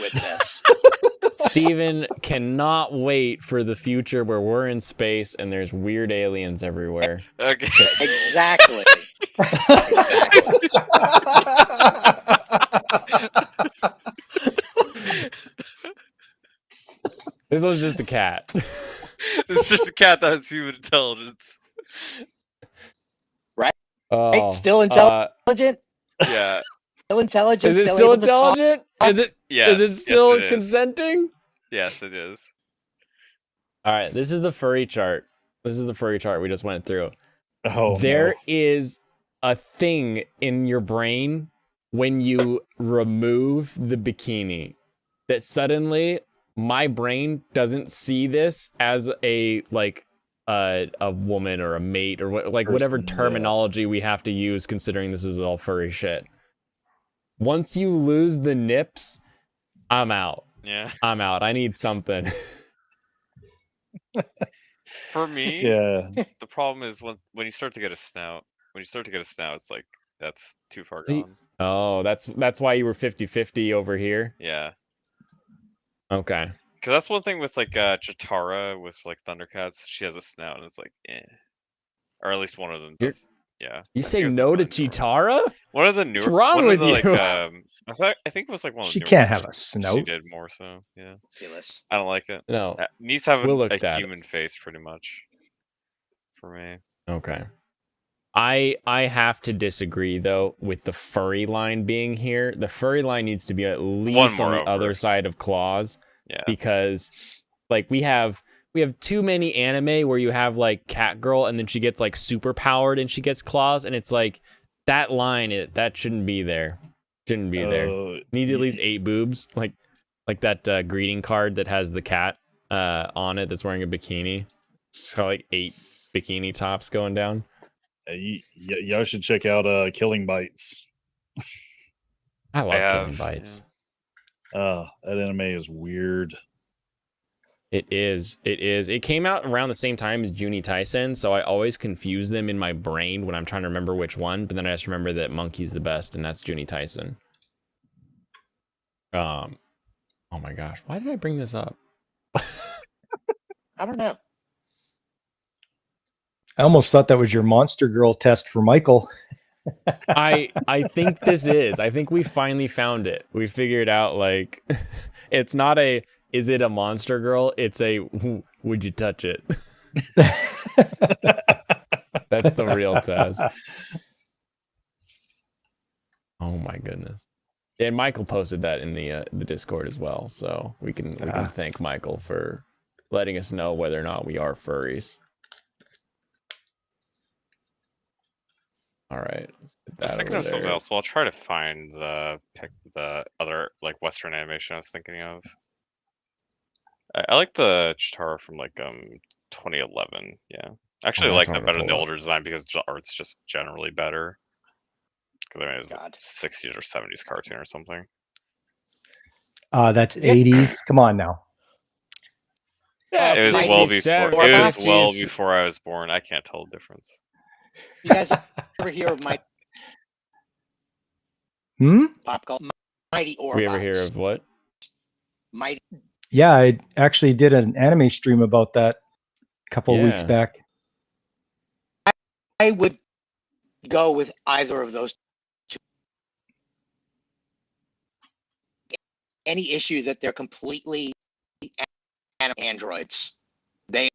with this.
Steven cannot wait for the future where we're in space and there's weird aliens everywhere.
Okay.
Exactly. Exactly.
This was just a cat.
It's just a cat that has human intelligence.
Oh,
Right? Still intelligent?
Yeah.
Still intelligent?
Is it
still
still
able to talk?
intelligent? Is it?
Yes.
Is it still
yes, it is.
consenting?
Yes, it is.
All right, this is the furry chart. This is the furry chart we just went through.
Oh,
There
no.
is a thing in your brain when you remove the bikini that suddenly my brain doesn't see this as a like a woman or a mate or what, like whatever
Person, yeah.
terminology we have to use considering this is all furry shit. Once you lose the nips, I'm out.
Yeah.
I'm out. I need something.
For me,
Yeah.
the problem is when you start to get a snout. When you start to get a snout, it's like that's too far
See-
gone.
Oh, that's why you were 50-50 over here.
Yeah.
Okay.
Because that's one thing with like Chitara with like Thundercats. She has a snout, and it's like, eh. Or at least one of them
You're-
does. Yeah.
You
I
say
think it was
no to
one of the newer-
Chitara?
One of the newer.
wrong
one
with
of the,
you?
Like, I think it was like one of the
She
newer
can't
ones
have a
She
snout.
did more so. Yeah.
Ridiculous.
I don't like it.
No.
It needs to have
We'll look
a
at it.
human face, pretty much. For me.
Okay. I have to disagree though with the furry line being here. The furry line needs to be at least
more
on the
over.
other side of claws.
Yeah.
because like we have too many anime where you have like cat girl and then she gets like super powered and she gets claws, and it's like that line that shouldn't be there. Shouldn't be there. Needs at least 8 boobs, like that greeting card that has the cat on it that's wearing a bikini. It's got like 8 bikini tops going down.
Y'all should check out Killing Bites.
I love Killing Bites.
That anime is weird.
It is. It came out around the same time as Juni Taisen, so I always confuse them in my brain when I'm trying to remember which one, but then I just remember that Monkey's the best, and that's Juni Taisen. Oh my gosh, why did I bring this up?
I don't know.
I almost thought that was your Monster Girl test for Michael.
I think this is. I think we finally found it. We figured out, like, it's not a, is it a monster girl? It's a, would you touch it? That's the real test. Oh my goodness. And Michael posted that in the Discord as well, so we can thank Michael for letting us know whether or not we are furries. All right.
I was thinking of something else. Well, I'll try to find the other like Western animation I was thinking of. I like the Chitara from like 2011. Yeah, actually, I like that better than the older design because the art's just generally better. Because I mean, it was like 60s or 70s cartoon or something.
That's 80s. Come on now.
Yeah,
it was well before I was born. I can't tell the difference.
You guys ever hear of Mighty Pop Cult? Mighty Orbots.
We ever hear of what?
Mighty.
Yeah, I actually did an anime stream about that a couple of weeks back.
I would go with either of those two. Any issue that they're completely androids. They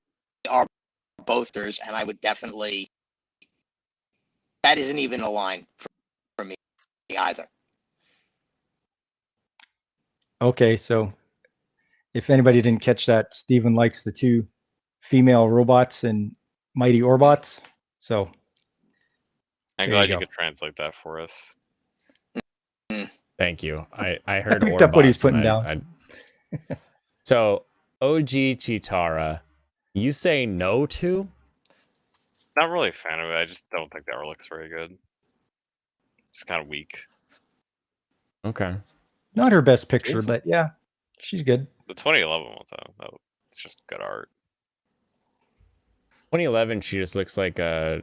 are bothers, and I would definitely. That isn't even a line for me either.
Okay, so if anybody didn't catch that, Steven likes the 2 female robots and Mighty Orbots. So
I'm glad you could translate that for us.
Thank you. I heard
picked up what he's putting down.
So OG Chitara, you say no to?
Not really a fan of it. I just don't think that looks very good. It's kind of weak.
Okay.
Not her best picture, but yeah, she's good.
The 2011 one, though, it's just good art.
2011, she just looks like a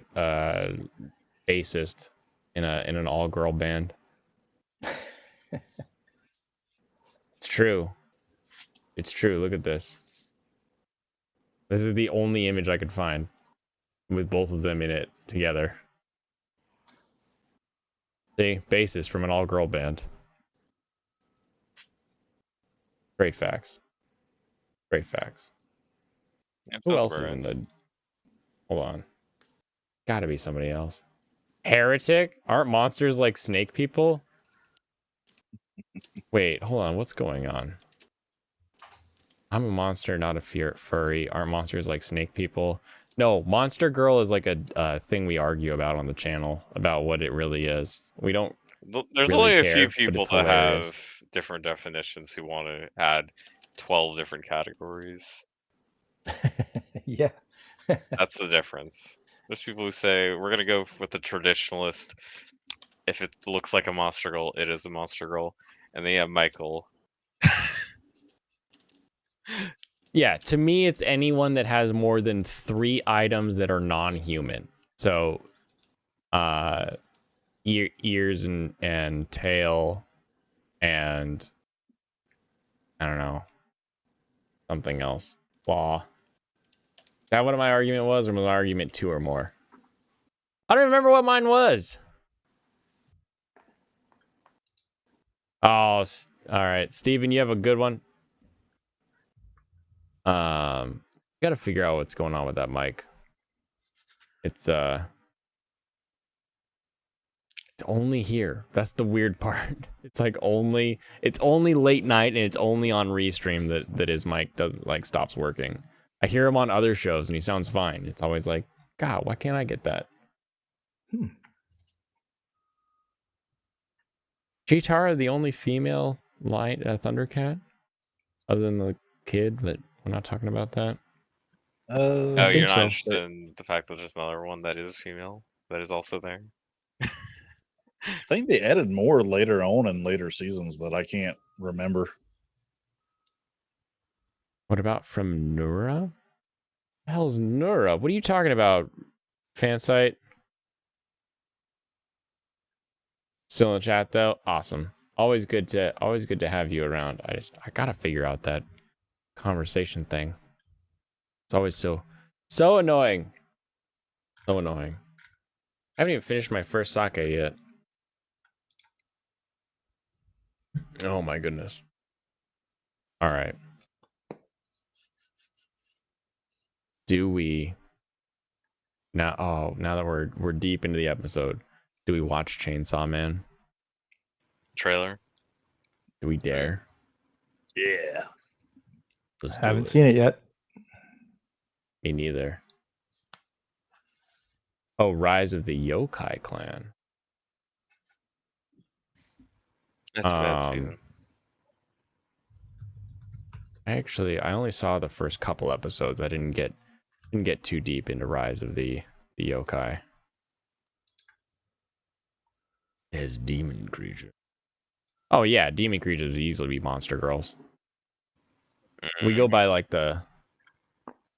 bassist in an all-girl band. It's true. It's true. Look at this. This is the only image I could find with both of them in it together. See, bassist from an all-girl band. Great facts. Great facts.
Yeah,
who else is in the... Hold on. Gotta be somebody else. Heretic? Aren't monsters like snake people? Wait, hold on. What's going on? I'm a monster, not a furry. Aren't monsters like snake people? No, Monster Girl is like a thing we argue about on the channel about what it really is. We don't.
There's
really
only
care,
a few
but
people
it's
that
hilarious.
have different definitions who want to add 12 different categories.
Yeah.
That's the difference. There's people who say we're gonna go with the traditionalist. If it looks like a monster girl, it is a monster girl. And then you have Michael.
Yeah, to me, it's anyone that has more than 3 items that are non-human. So, ears and tail, and I don't know, something else. Claw. Is that what my argument was, or was my argument 2 or more? I don't remember what mine was. Oh, all right, Steven, you have a good one. Gotta figure out what's going on with that mic. It's It's only here. That's the weird part. It's like only late night, and it's only on Restream that his mic doesn't like stops working. I hear him on other shows and he sounds fine. It's always like, God, why can't I get that? Cheetara, the only female light Thundercat, other than the kid, but we're not talking about that.
Oh,
I
you're
think
not
so.
interested in the fact that there's another one that is female that is also there?
I think they added more later on in later seasons, but I can't remember.
What about from Nura? The hell's Nura? What are you talking about? Fan site? Still in the chat though? Awesome. Always good to have you around. I gotta figure out that conversation thing. It's always so annoying. So annoying. I haven't even finished my first sake yet. Oh my goodness. All right. Do we now? Oh, now that we're deep into the episode, do we watch Chainsaw Man?
Trailer?
Do we dare?
Yeah.
Let's do
Haven't
it.
seen it yet.
Me neither. Oh, Rise of the Yokai Clan.
That's a bad season.
I only saw the first couple episodes. I didn't get too deep into Rise of the Yokai. There's demon creature. Oh yeah, demon creatures would easily be monster girls. We go by like the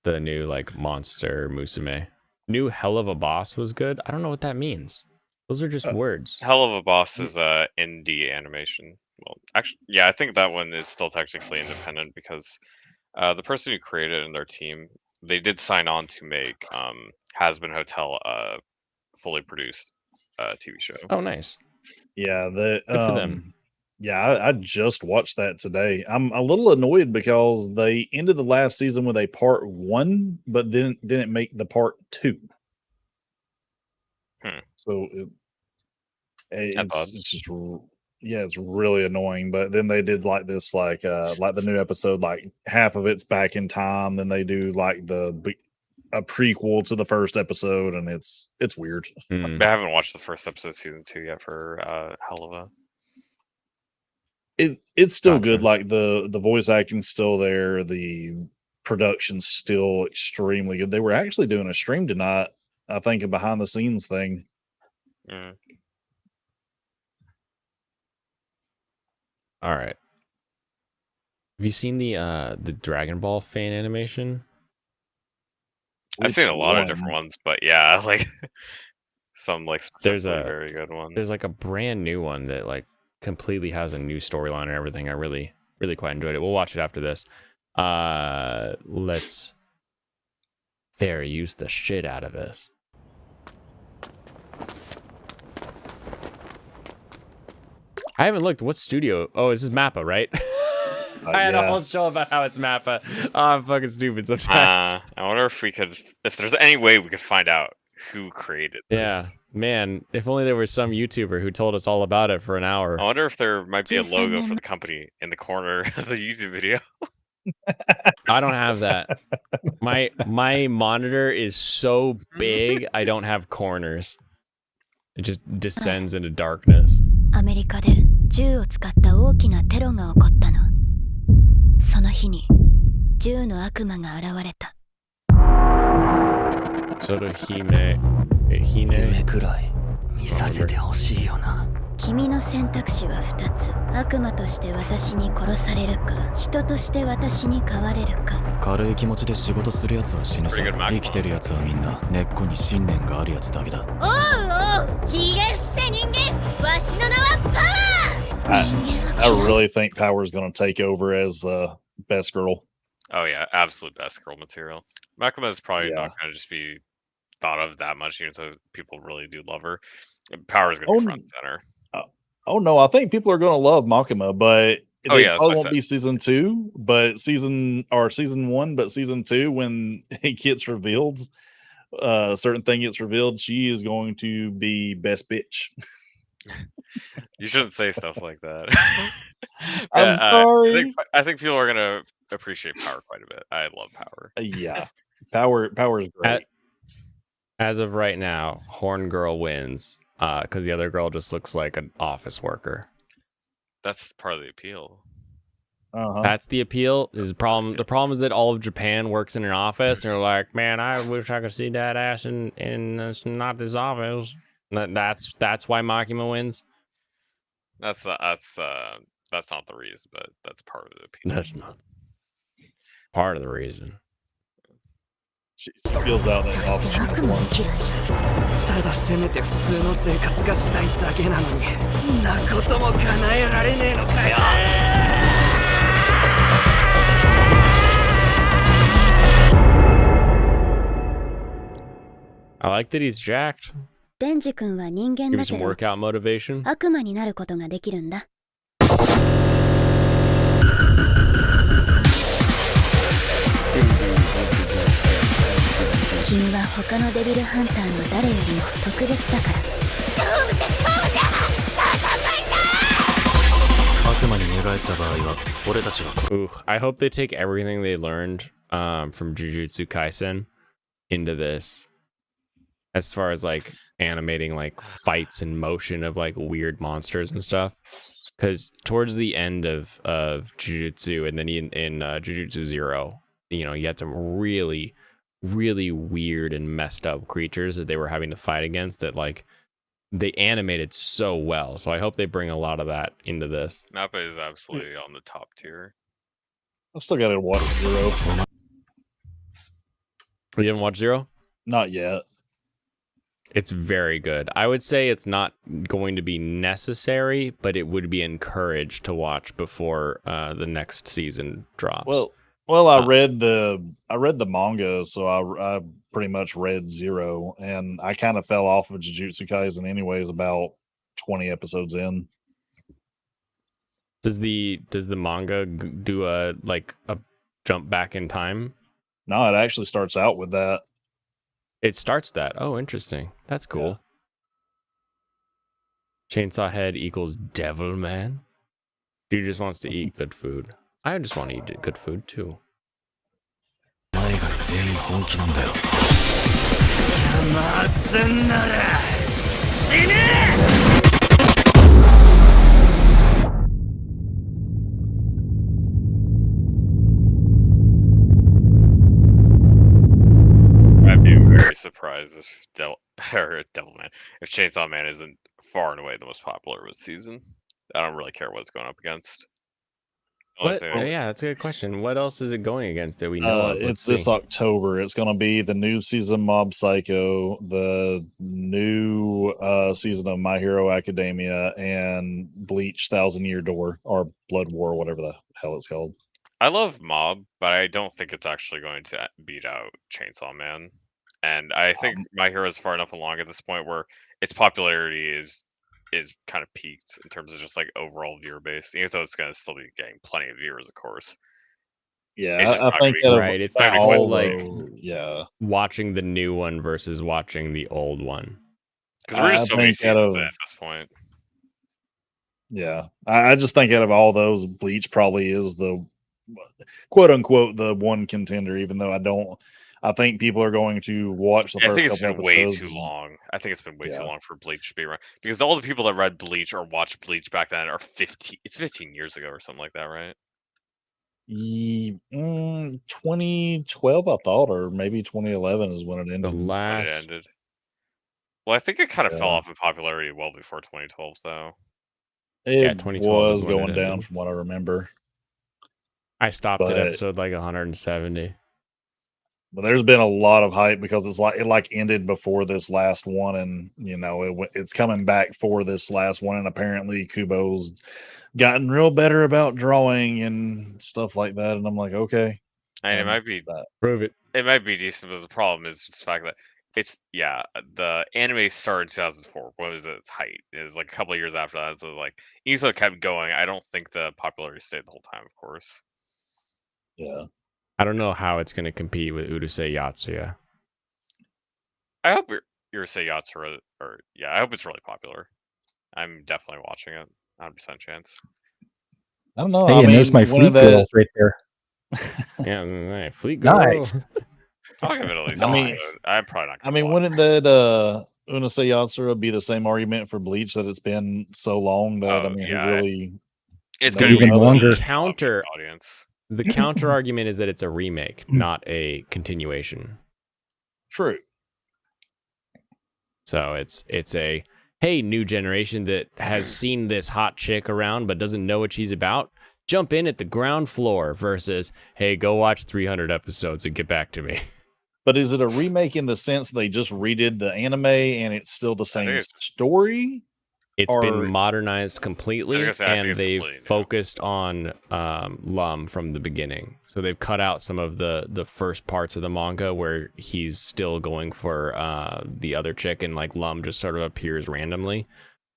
new like monster Musume. New Hell of a Boss was good. I don't know what that means. Those are just words.
Hell of a Boss is indie animation. Well, actually, yeah, I think that one is still technically independent because the person who created it and their team, they did sign on to make Has-Been Hotel fully produced TV show.
Oh, nice.
Yeah,
Good for them.
Yeah, I just watched that today. I'm a little annoyed because they ended the last season with a part 1, but didn't make the part 2. So it's just it's really annoying. But then they did like this like the new episode, like half of it's back in time, then they do like a prequel to the first episode, and it's weird.
I haven't watched the first episode of season 2 yet for Helluva.
It's still good. Like the voice acting's still there, the production's still extremely good. They were actually doing a stream tonight, I think, a behind the scenes thing.
All right. Have you seen the Dragon Ball fan animation?
I've seen a lot of different ones, but yeah, like some like specifically very good ones.
There's like a brand new one that like completely has a new storyline and everything. I really quite enjoyed it. We'll watch it after this. Let's fair use the shit out of this. I haven't looked. What studio? Oh, this is Mappa, right? I had a whole show about how it's Mappa. Oh, I'm fucking stupid sometimes.
I wonder if there's any way we could find out who created this.
Yeah, man. If only there was some YouTuber who told us all about it for an hour.
I wonder if there might be a logo for the company in the corner of the YouTube video.
I don't have that. My monitor is so big, I don't have corners. It just descends into darkness.
アメリカで銃を使った大きなテロが起こったの。その日に銃の悪魔が現れた。
それ姫
夢くらい見させてほしいよな。
君の選択肢は2つ。悪魔として私に殺されるか、人として私に変われるか。
軽い気持ちで仕事するやつは死ぬさ。生きてるやつはみんな根っこに信念があるやつだけだ。
おうおう、ひげ伏せ人間、わしの名はパワー。
I really think Power's going to take over as best girl.
Oh yeah, absolute best girl material. Makima is probably not going to just be thought of that much, even though people really do love her. Power's going to be front and center.
Oh no, I think people are going to love Makima, but they probably won't be season 2, but season 1, but season 2 when it gets revealed, a certain thing gets revealed, she is going to be best bitch.
You shouldn't say stuff like that.
I'm sorry.
I think people are gonna appreciate Power quite a bit. I love Power.
Yeah, Power is great.
As of right now, Horn Girl wins because the other girl just looks like an office worker.
That's part of the appeal.
That's the appeal. The problem is that all of Japan works in an office, and they're like, "Man, I wish I could see that ass in not this office." That's why Makima wins.
That's not the reason, but that's part of the appeal.
That's not part of the reason.
She feels out that office.
ただせめて普通の生活がしたいだけなのに、んなことも叶えられねえのかよ。
I like that he's jacked.
デンジ君は人間
Give
だ
me
け
some
ど
workout motivation.
悪魔になることができるんだ。君は他のデビルハンターの誰よりも特別だから。勝負じゃ勝負じゃ戦いだ。
悪魔に寝返った場合は俺たちは。
Ooh, I hope they take everything they learned from Jujutsu Kaisen into this, as far as like animating like fights and motion of like weird monsters and stuff. Because towards the end of Jujutsu, and then in Jujutsu Zero, you know, you had some really weird and messed up creatures that they were having to fight against that like they animated so well. So I hope they bring a lot of that into this.
Nappa is absolutely on the top tier.
I've still got to watch Zero.
You haven't watched Zero?
Not yet.
It's very good. I would say it's not going to be necessary, but it would be encouraged to watch before the next season drops.
Well, I read the manga, so I pretty much read Zero, and I kind of fell off of Jujutsu Kaisen anyways about 20 episodes in.
Does the manga do a jump back in time?
No, it actually starts out with that.
It starts that. Oh, interesting. That's cool. Yeah. Chainsaw Head equals Devil Man. Dude just wants to eat good food. I just want to eat good food too.
お前が全員本気なんだよ。邪魔すんなら死ね！
I'd be very surprised if Devilman, if Chainsaw Man isn't far and away the most popular this season. I don't really care what it's going up against.
Yeah, that's a good question. What else is it going against that we know of?
It's this October. It's going to be the new season Mob Psycho, the new season of My Hero Academia, and Bleach 1,000 Year Door, or Blood War, whatever the hell it's called.
I love Mob, but I don't think it's actually going to beat out Chainsaw Man. And I think My Hero is far enough along at this point where its popularity is kind of peaked in terms of just like overall viewer base, even though it's going to still be getting plenty of viewers, of course.
Yeah, I think
right. It's that whole like
watching
the new one versus watching the old one.
Because we're just so many seasons at this point.
Yeah, I just think out of all those, Bleach probably is the quote unquote the one contender, even though I think people are going to watch the first
I think it's
couple
been way
episodes.
too long. I think it's been way too long for Bleach to be around. Because all the people that read Bleach or watched Bleach back then are 15. It's 15 years ago or something like that, right?
2012, I thought, or maybe 2011 is when it ended.
When it ended. Well, I think it kind of fell off in popularity well before 2012, though.
It
2012
was going down from what I remember.
I stopped at episode like 170.
But there's been a lot of hype because it ended before this last one, and you know it's coming back for this last one, and apparently Kubo's gotten real better about drawing and stuff like that. And I'm like, okay,
and it might be
prove it.
It might be decent, but the problem is just the fact that the anime started in 2004. What was its height? It was like a couple of years after that. So like even though it kept going, I don't think the popularity stayed the whole time. Of course.
Yeah.
I don't know how it's going to compete with Urusei Yatsura.
I hope Urusei Yatsura, I hope it's really popular. I'm definitely watching it. 100% chance.
I don't know.
Hey,
I
and
mean,
there's my
one
fleet
of the-
girls right there.
Yeah, Fleet Girl.
Nice.
I'll give it at least.
I
one,
mean-
but I'm probably not.
I
Gonna
mean,
watch
wouldn't that Unase Yatsura be the same argument for Bleach that it's been so long that
Oh,
I mean,
yeah,
who's really
It's
no
gonna
Even
be
longer.
the
Counter-
audience.
The counter argument is that it's a remake, not a continuation.
true?
So it's a hey, new generation that has seen this hot chick around but doesn't know what she's about. Jump in at the ground floor versus hey, go watch 300 episodes and get back to me.
But is it a remake in the sense they just redid the anime and it's still the same
it's-
story?
It's been
Or-
modernized completely,
I think
and
it's
they've
completely new.
focused on Lum from the beginning. So they've cut out some of the first parts of the manga where he's still going for the other chick, and like Lum just sort of appears randomly.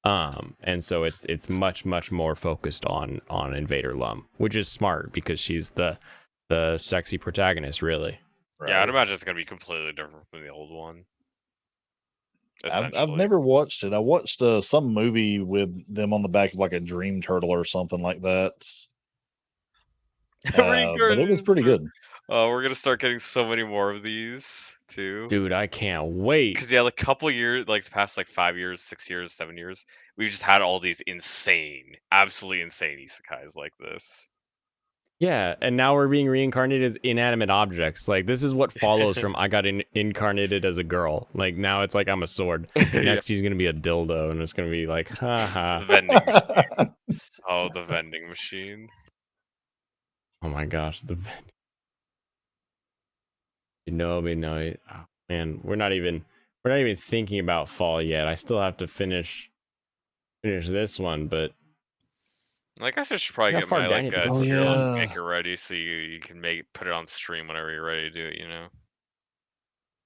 And so it's much more focused on Invader Lum, which is smart because she's the sexy protagonist, really.
Yeah, I'd
Right.
imagine it's gonna be completely different from the old one.
I've
Essentially.
never watched it. I watched some movie with them on the back of like a dream turtle or something like that. But it was pretty good.
Oh, we're gonna start getting so many more of these too.
Dude, I can't wait.
Because yeah, like couple years, like the past like 5 years, 6 years, 7 years, we've just had all these insane, absolutely insane isekais like this.
Yeah, and now we're being reincarnated as inanimate objects. Like this is what follows from I got incarnated as a girl. Like now it's like I'm a sword. Next he's gonna be a dildo, and it's gonna be like,
The
haha.
vending machine. Oh, the vending machine.
Oh my gosh, the vending. Midnight. Oh, man, we're not even thinking about fall yet. I still have to finish this one, but
I guess I should probably
How
get
far
my
down
like
you have to go?
tier list
Yeah.
maker ready so you can put it on stream whenever you're ready to do it. You know,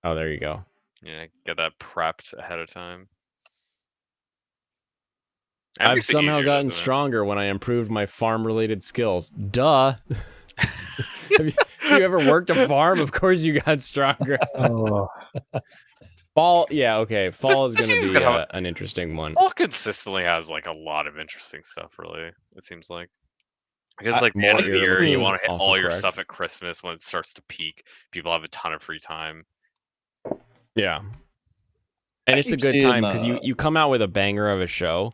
oh, there you go.
yeah, get that prepped ahead of time. That
I've
makes it
somehow
easier,
gotten
doesn't it?
stronger when I improved my farm-related skills. Duh. Have you ever worked a farm? Of course you got stronger.
Oh,
Fall, yeah, okay. Fall is
this
going to
season's
be
gonna have
an interesting one.
Fall consistently has like a lot of interesting stuff. Really, it seems like because like the
more
end of the year, you
irritable,
want to hit
also
all your
correct.
stuff at Christmas when it starts to peak. People have a ton of free time.
Yeah. And
I
it's a
keep
good
seeing,
time because you come out with a banger of a show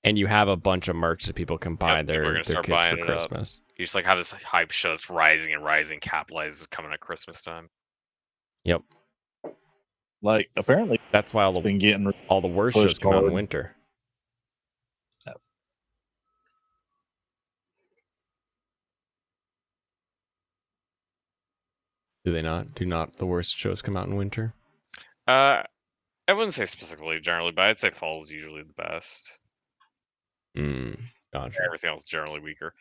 and you have a bunch of merch that people can buy
Yep, people are
their
gonna
kids
start
for
buying it up.
Christmas.
You just like have this hype show that's rising and rising, capitalizes coming at Christmas time.
Yep.
Like apparently
That's why
it's been getting
all the worst
pushed
shows come out in
hard.
winter. Do they not? Do not the worst shows come out in winter?
I wouldn't say specifically generally, but I'd say fall is usually the best.
Gotcha.
Everything else is generally weaker.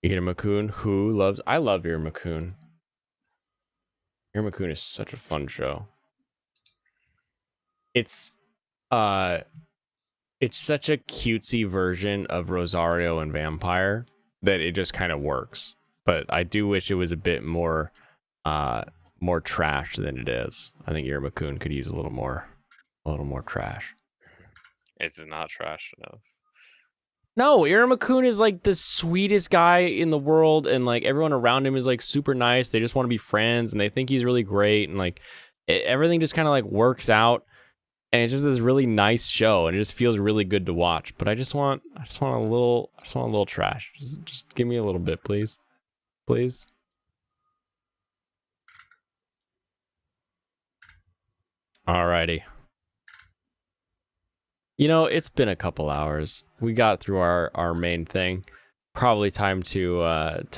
Iruma-kun, who loves... I love Iruma-kun. Iruma-kun is such a fun show. It's such a cutesy version of Rosario and Vampire that it just kind of works. But I do wish it was a bit more trash than it is. I think Iruma-kun could use a little more trash.
It's not trash enough.
No, Iruma-kun is like the sweetest guy in the world, and like everyone around him is like super nice. They just want to be friends, and they think he's really great, and like everything just kind of like works out, and it's just this really nice show, and it just feels really good to watch. But I just want a little trash. Just give me a little bit, please. Alrighty. You know, it's been a couple hours. We got through our main thing. Probably time to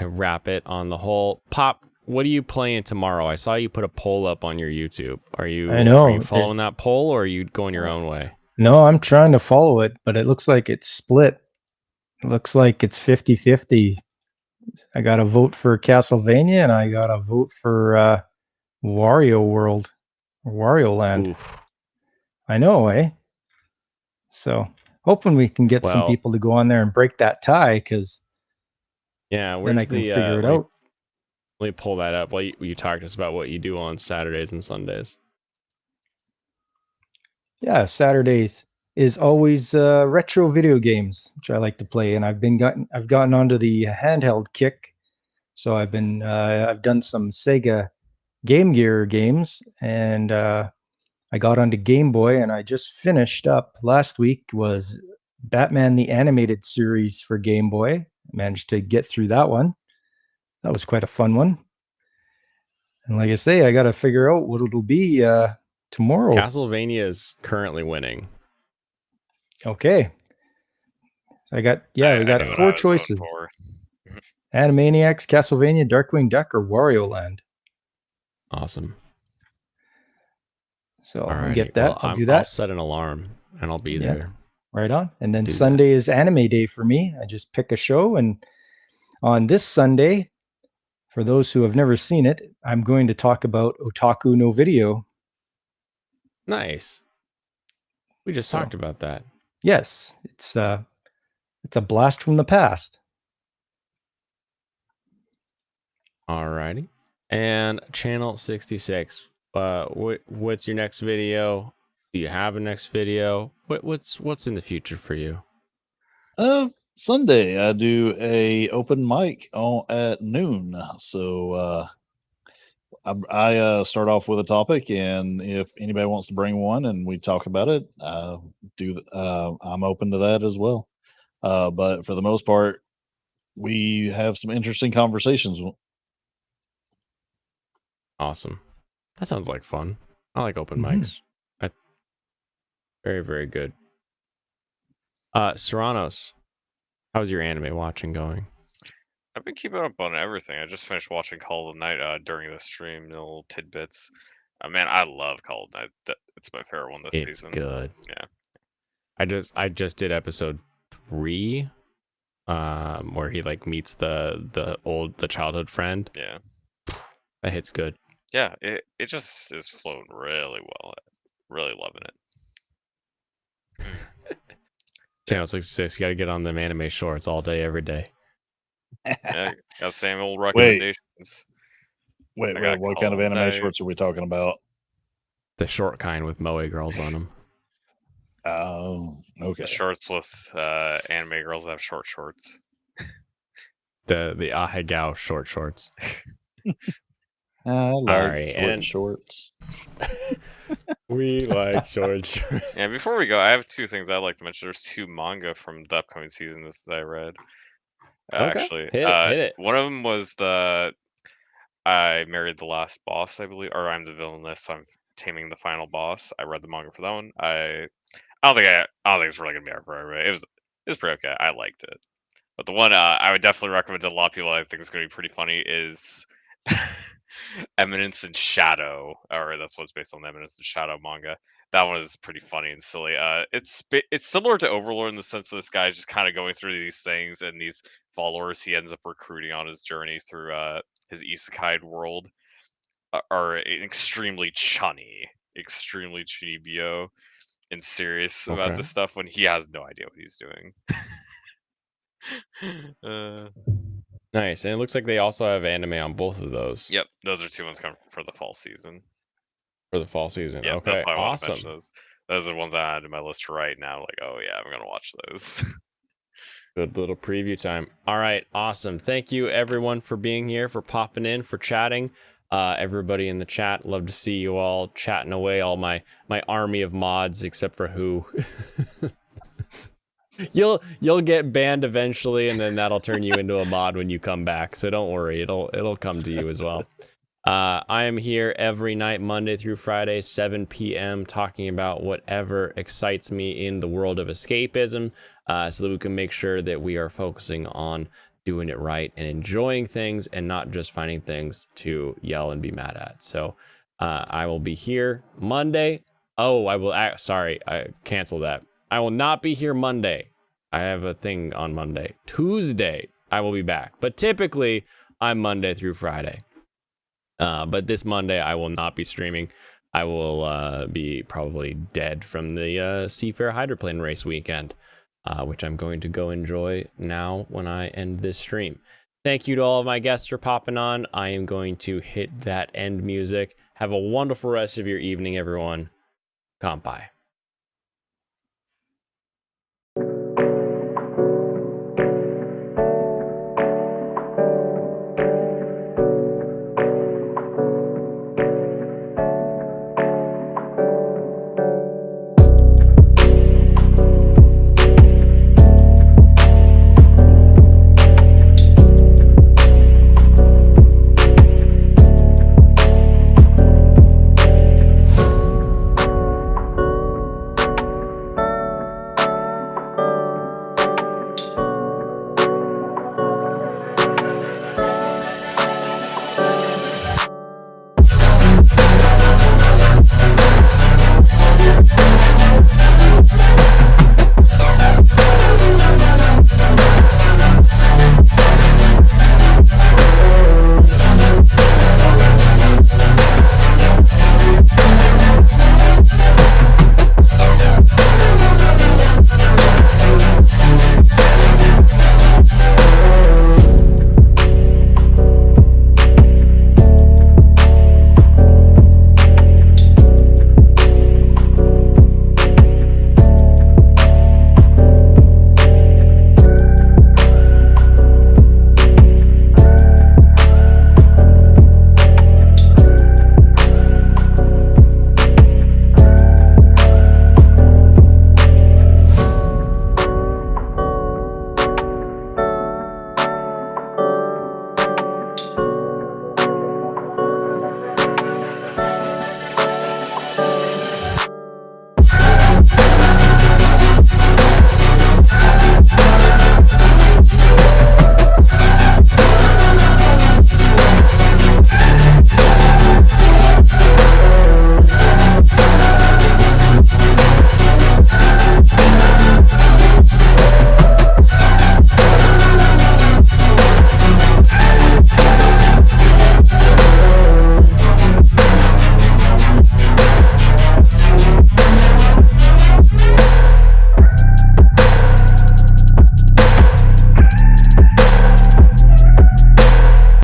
wrap it on the whole. Pop, what are you playing tomorrow? I saw you put a poll up on your YouTube.
I know,
Are you following that poll, or are you going your own way?
no, I'm trying to follow it, but it looks like it's split. It looks like it's 50-50. I got to vote for Castlevania, and I got to vote for Wario World or Wario Land.
Oof.
I know, eh? So hoping we can get some
Well-
people to go on there and break that tie, because
Yeah,
then
where's
I can
the
figure it
let me-
out.
Let me pull that up while you talk to us about what you do on Saturdays and Sundays.
Yeah, Saturdays is always retro video games, which I like to play, and I've gotten onto the handheld kick. So I've done some Sega Game Gear games, and I got onto Game Boy, and I just finished up last week was Batman the Animated Series for Game Boy. I managed to get through that one. That was quite a fun one. And like I say, I got to figure out what it'll be tomorrow.
Castlevania is currently winning.
Okay. We got four choices. Animaniacs, Castlevania, Darkwing Duck, or Wario Land.
Awesome.
So I'll get that.
Well,
I'll do that.
I'll set an alarm and I'll be there.
Right on. And then Sunday is anime day for me. I just pick a show, and on this Sunday, for those who have never seen it, I'm going to talk about Otaku no Video.
Nice. We just talked about that.
Yes, it's a blast from the past.
Alrighty. And channel 66. What's your next video? Do you have a next video? What's in the future for you?
Sunday I do a open mic at noon. So I start off with a topic, and if anybody wants to bring one and we talk about it, I'm open to that as well. But for the most part, we have some interesting conversations.
Awesome. That sounds like fun. I like open mics. Very, very good. Serranos, how's your anime watching going?
I've been keeping up on everything. I just finished watching Call of the Night during the stream, little tidbits. Man, I love Call of the Night. It's my favorite one this season.
It's good.
Yeah.
I just did episode 3, where he like meets the childhood friend.
Yeah.
That hit's good.
Yeah, it just is flowing really well. Really loving it.
Channel 66, you gotta get on them anime shorts all day, every day.
Yeah, got the same old recommendations.
Wait, what kind of anime shorts are we talking about?
The short kind with moe girls on them.
Oh, okay.
The shorts with anime girls that have short shorts.
The ahegao shorts.
I like
and
shorts.
We like shorts.
Yeah, before we go, I have 2 things I'd like to mention. There's 2 manga from the upcoming season that I read.
Okay.
Actually,
hit it.
One of them was I married the last boss, I believe, or I'm the villainess. So I'm taming the final boss. I read the manga for that one. I don't think it's really gonna be for everybody. It was pretty okay. I liked it. But the one I would definitely recommend to a lot of people I think is gonna be pretty funny is Eminence and Shadow, or that's what's based on the Eminence and Shadow manga. That one is pretty funny and silly. It's similar to Overlord in the sense that this guy's just kind of going through these things, and these followers he ends up recruiting on his journey through his isekai world are extremely chunny bio and serious about this stuff when he has no idea what he's doing.
Nice. And it looks like they also have anime on both of those.
Yep, those are 2 ones coming for the fall season.
For the fall season.
Yeah,
okay, awesome.
Those are the ones I had in my list right now. Like, oh yeah, I'm gonna watch those.
Good little preview time. All right, awesome. Thank you everyone for being here, for popping in, for chatting. Everybody in the chat, love to see you all chatting away. All my army of mods, except for who. You'll get banned eventually, and then that'll turn you into a mod when you come back. So don't worry, it'll come to you as well. I am here every night, Monday through Friday, 7 p.m., talking about whatever excites me in the world of escapism, so that we can make sure that we are focusing on doing it right and enjoying things and not just finding things to yell and be mad at. So I will be here Monday. Oh, I canceled that. I will not be here Monday. I have a thing on Monday. Tuesday, I will be back. But typically, I'm Monday through Friday. But this Monday, I will not be streaming. I will be probably dead from the Seafair Hydroplane race weekend, which I'm going to go enjoy now when I end this stream. Thank you to all of my guests for popping on. I am going to hit that end music. Have a wonderful rest of your evening, everyone. Kanpai.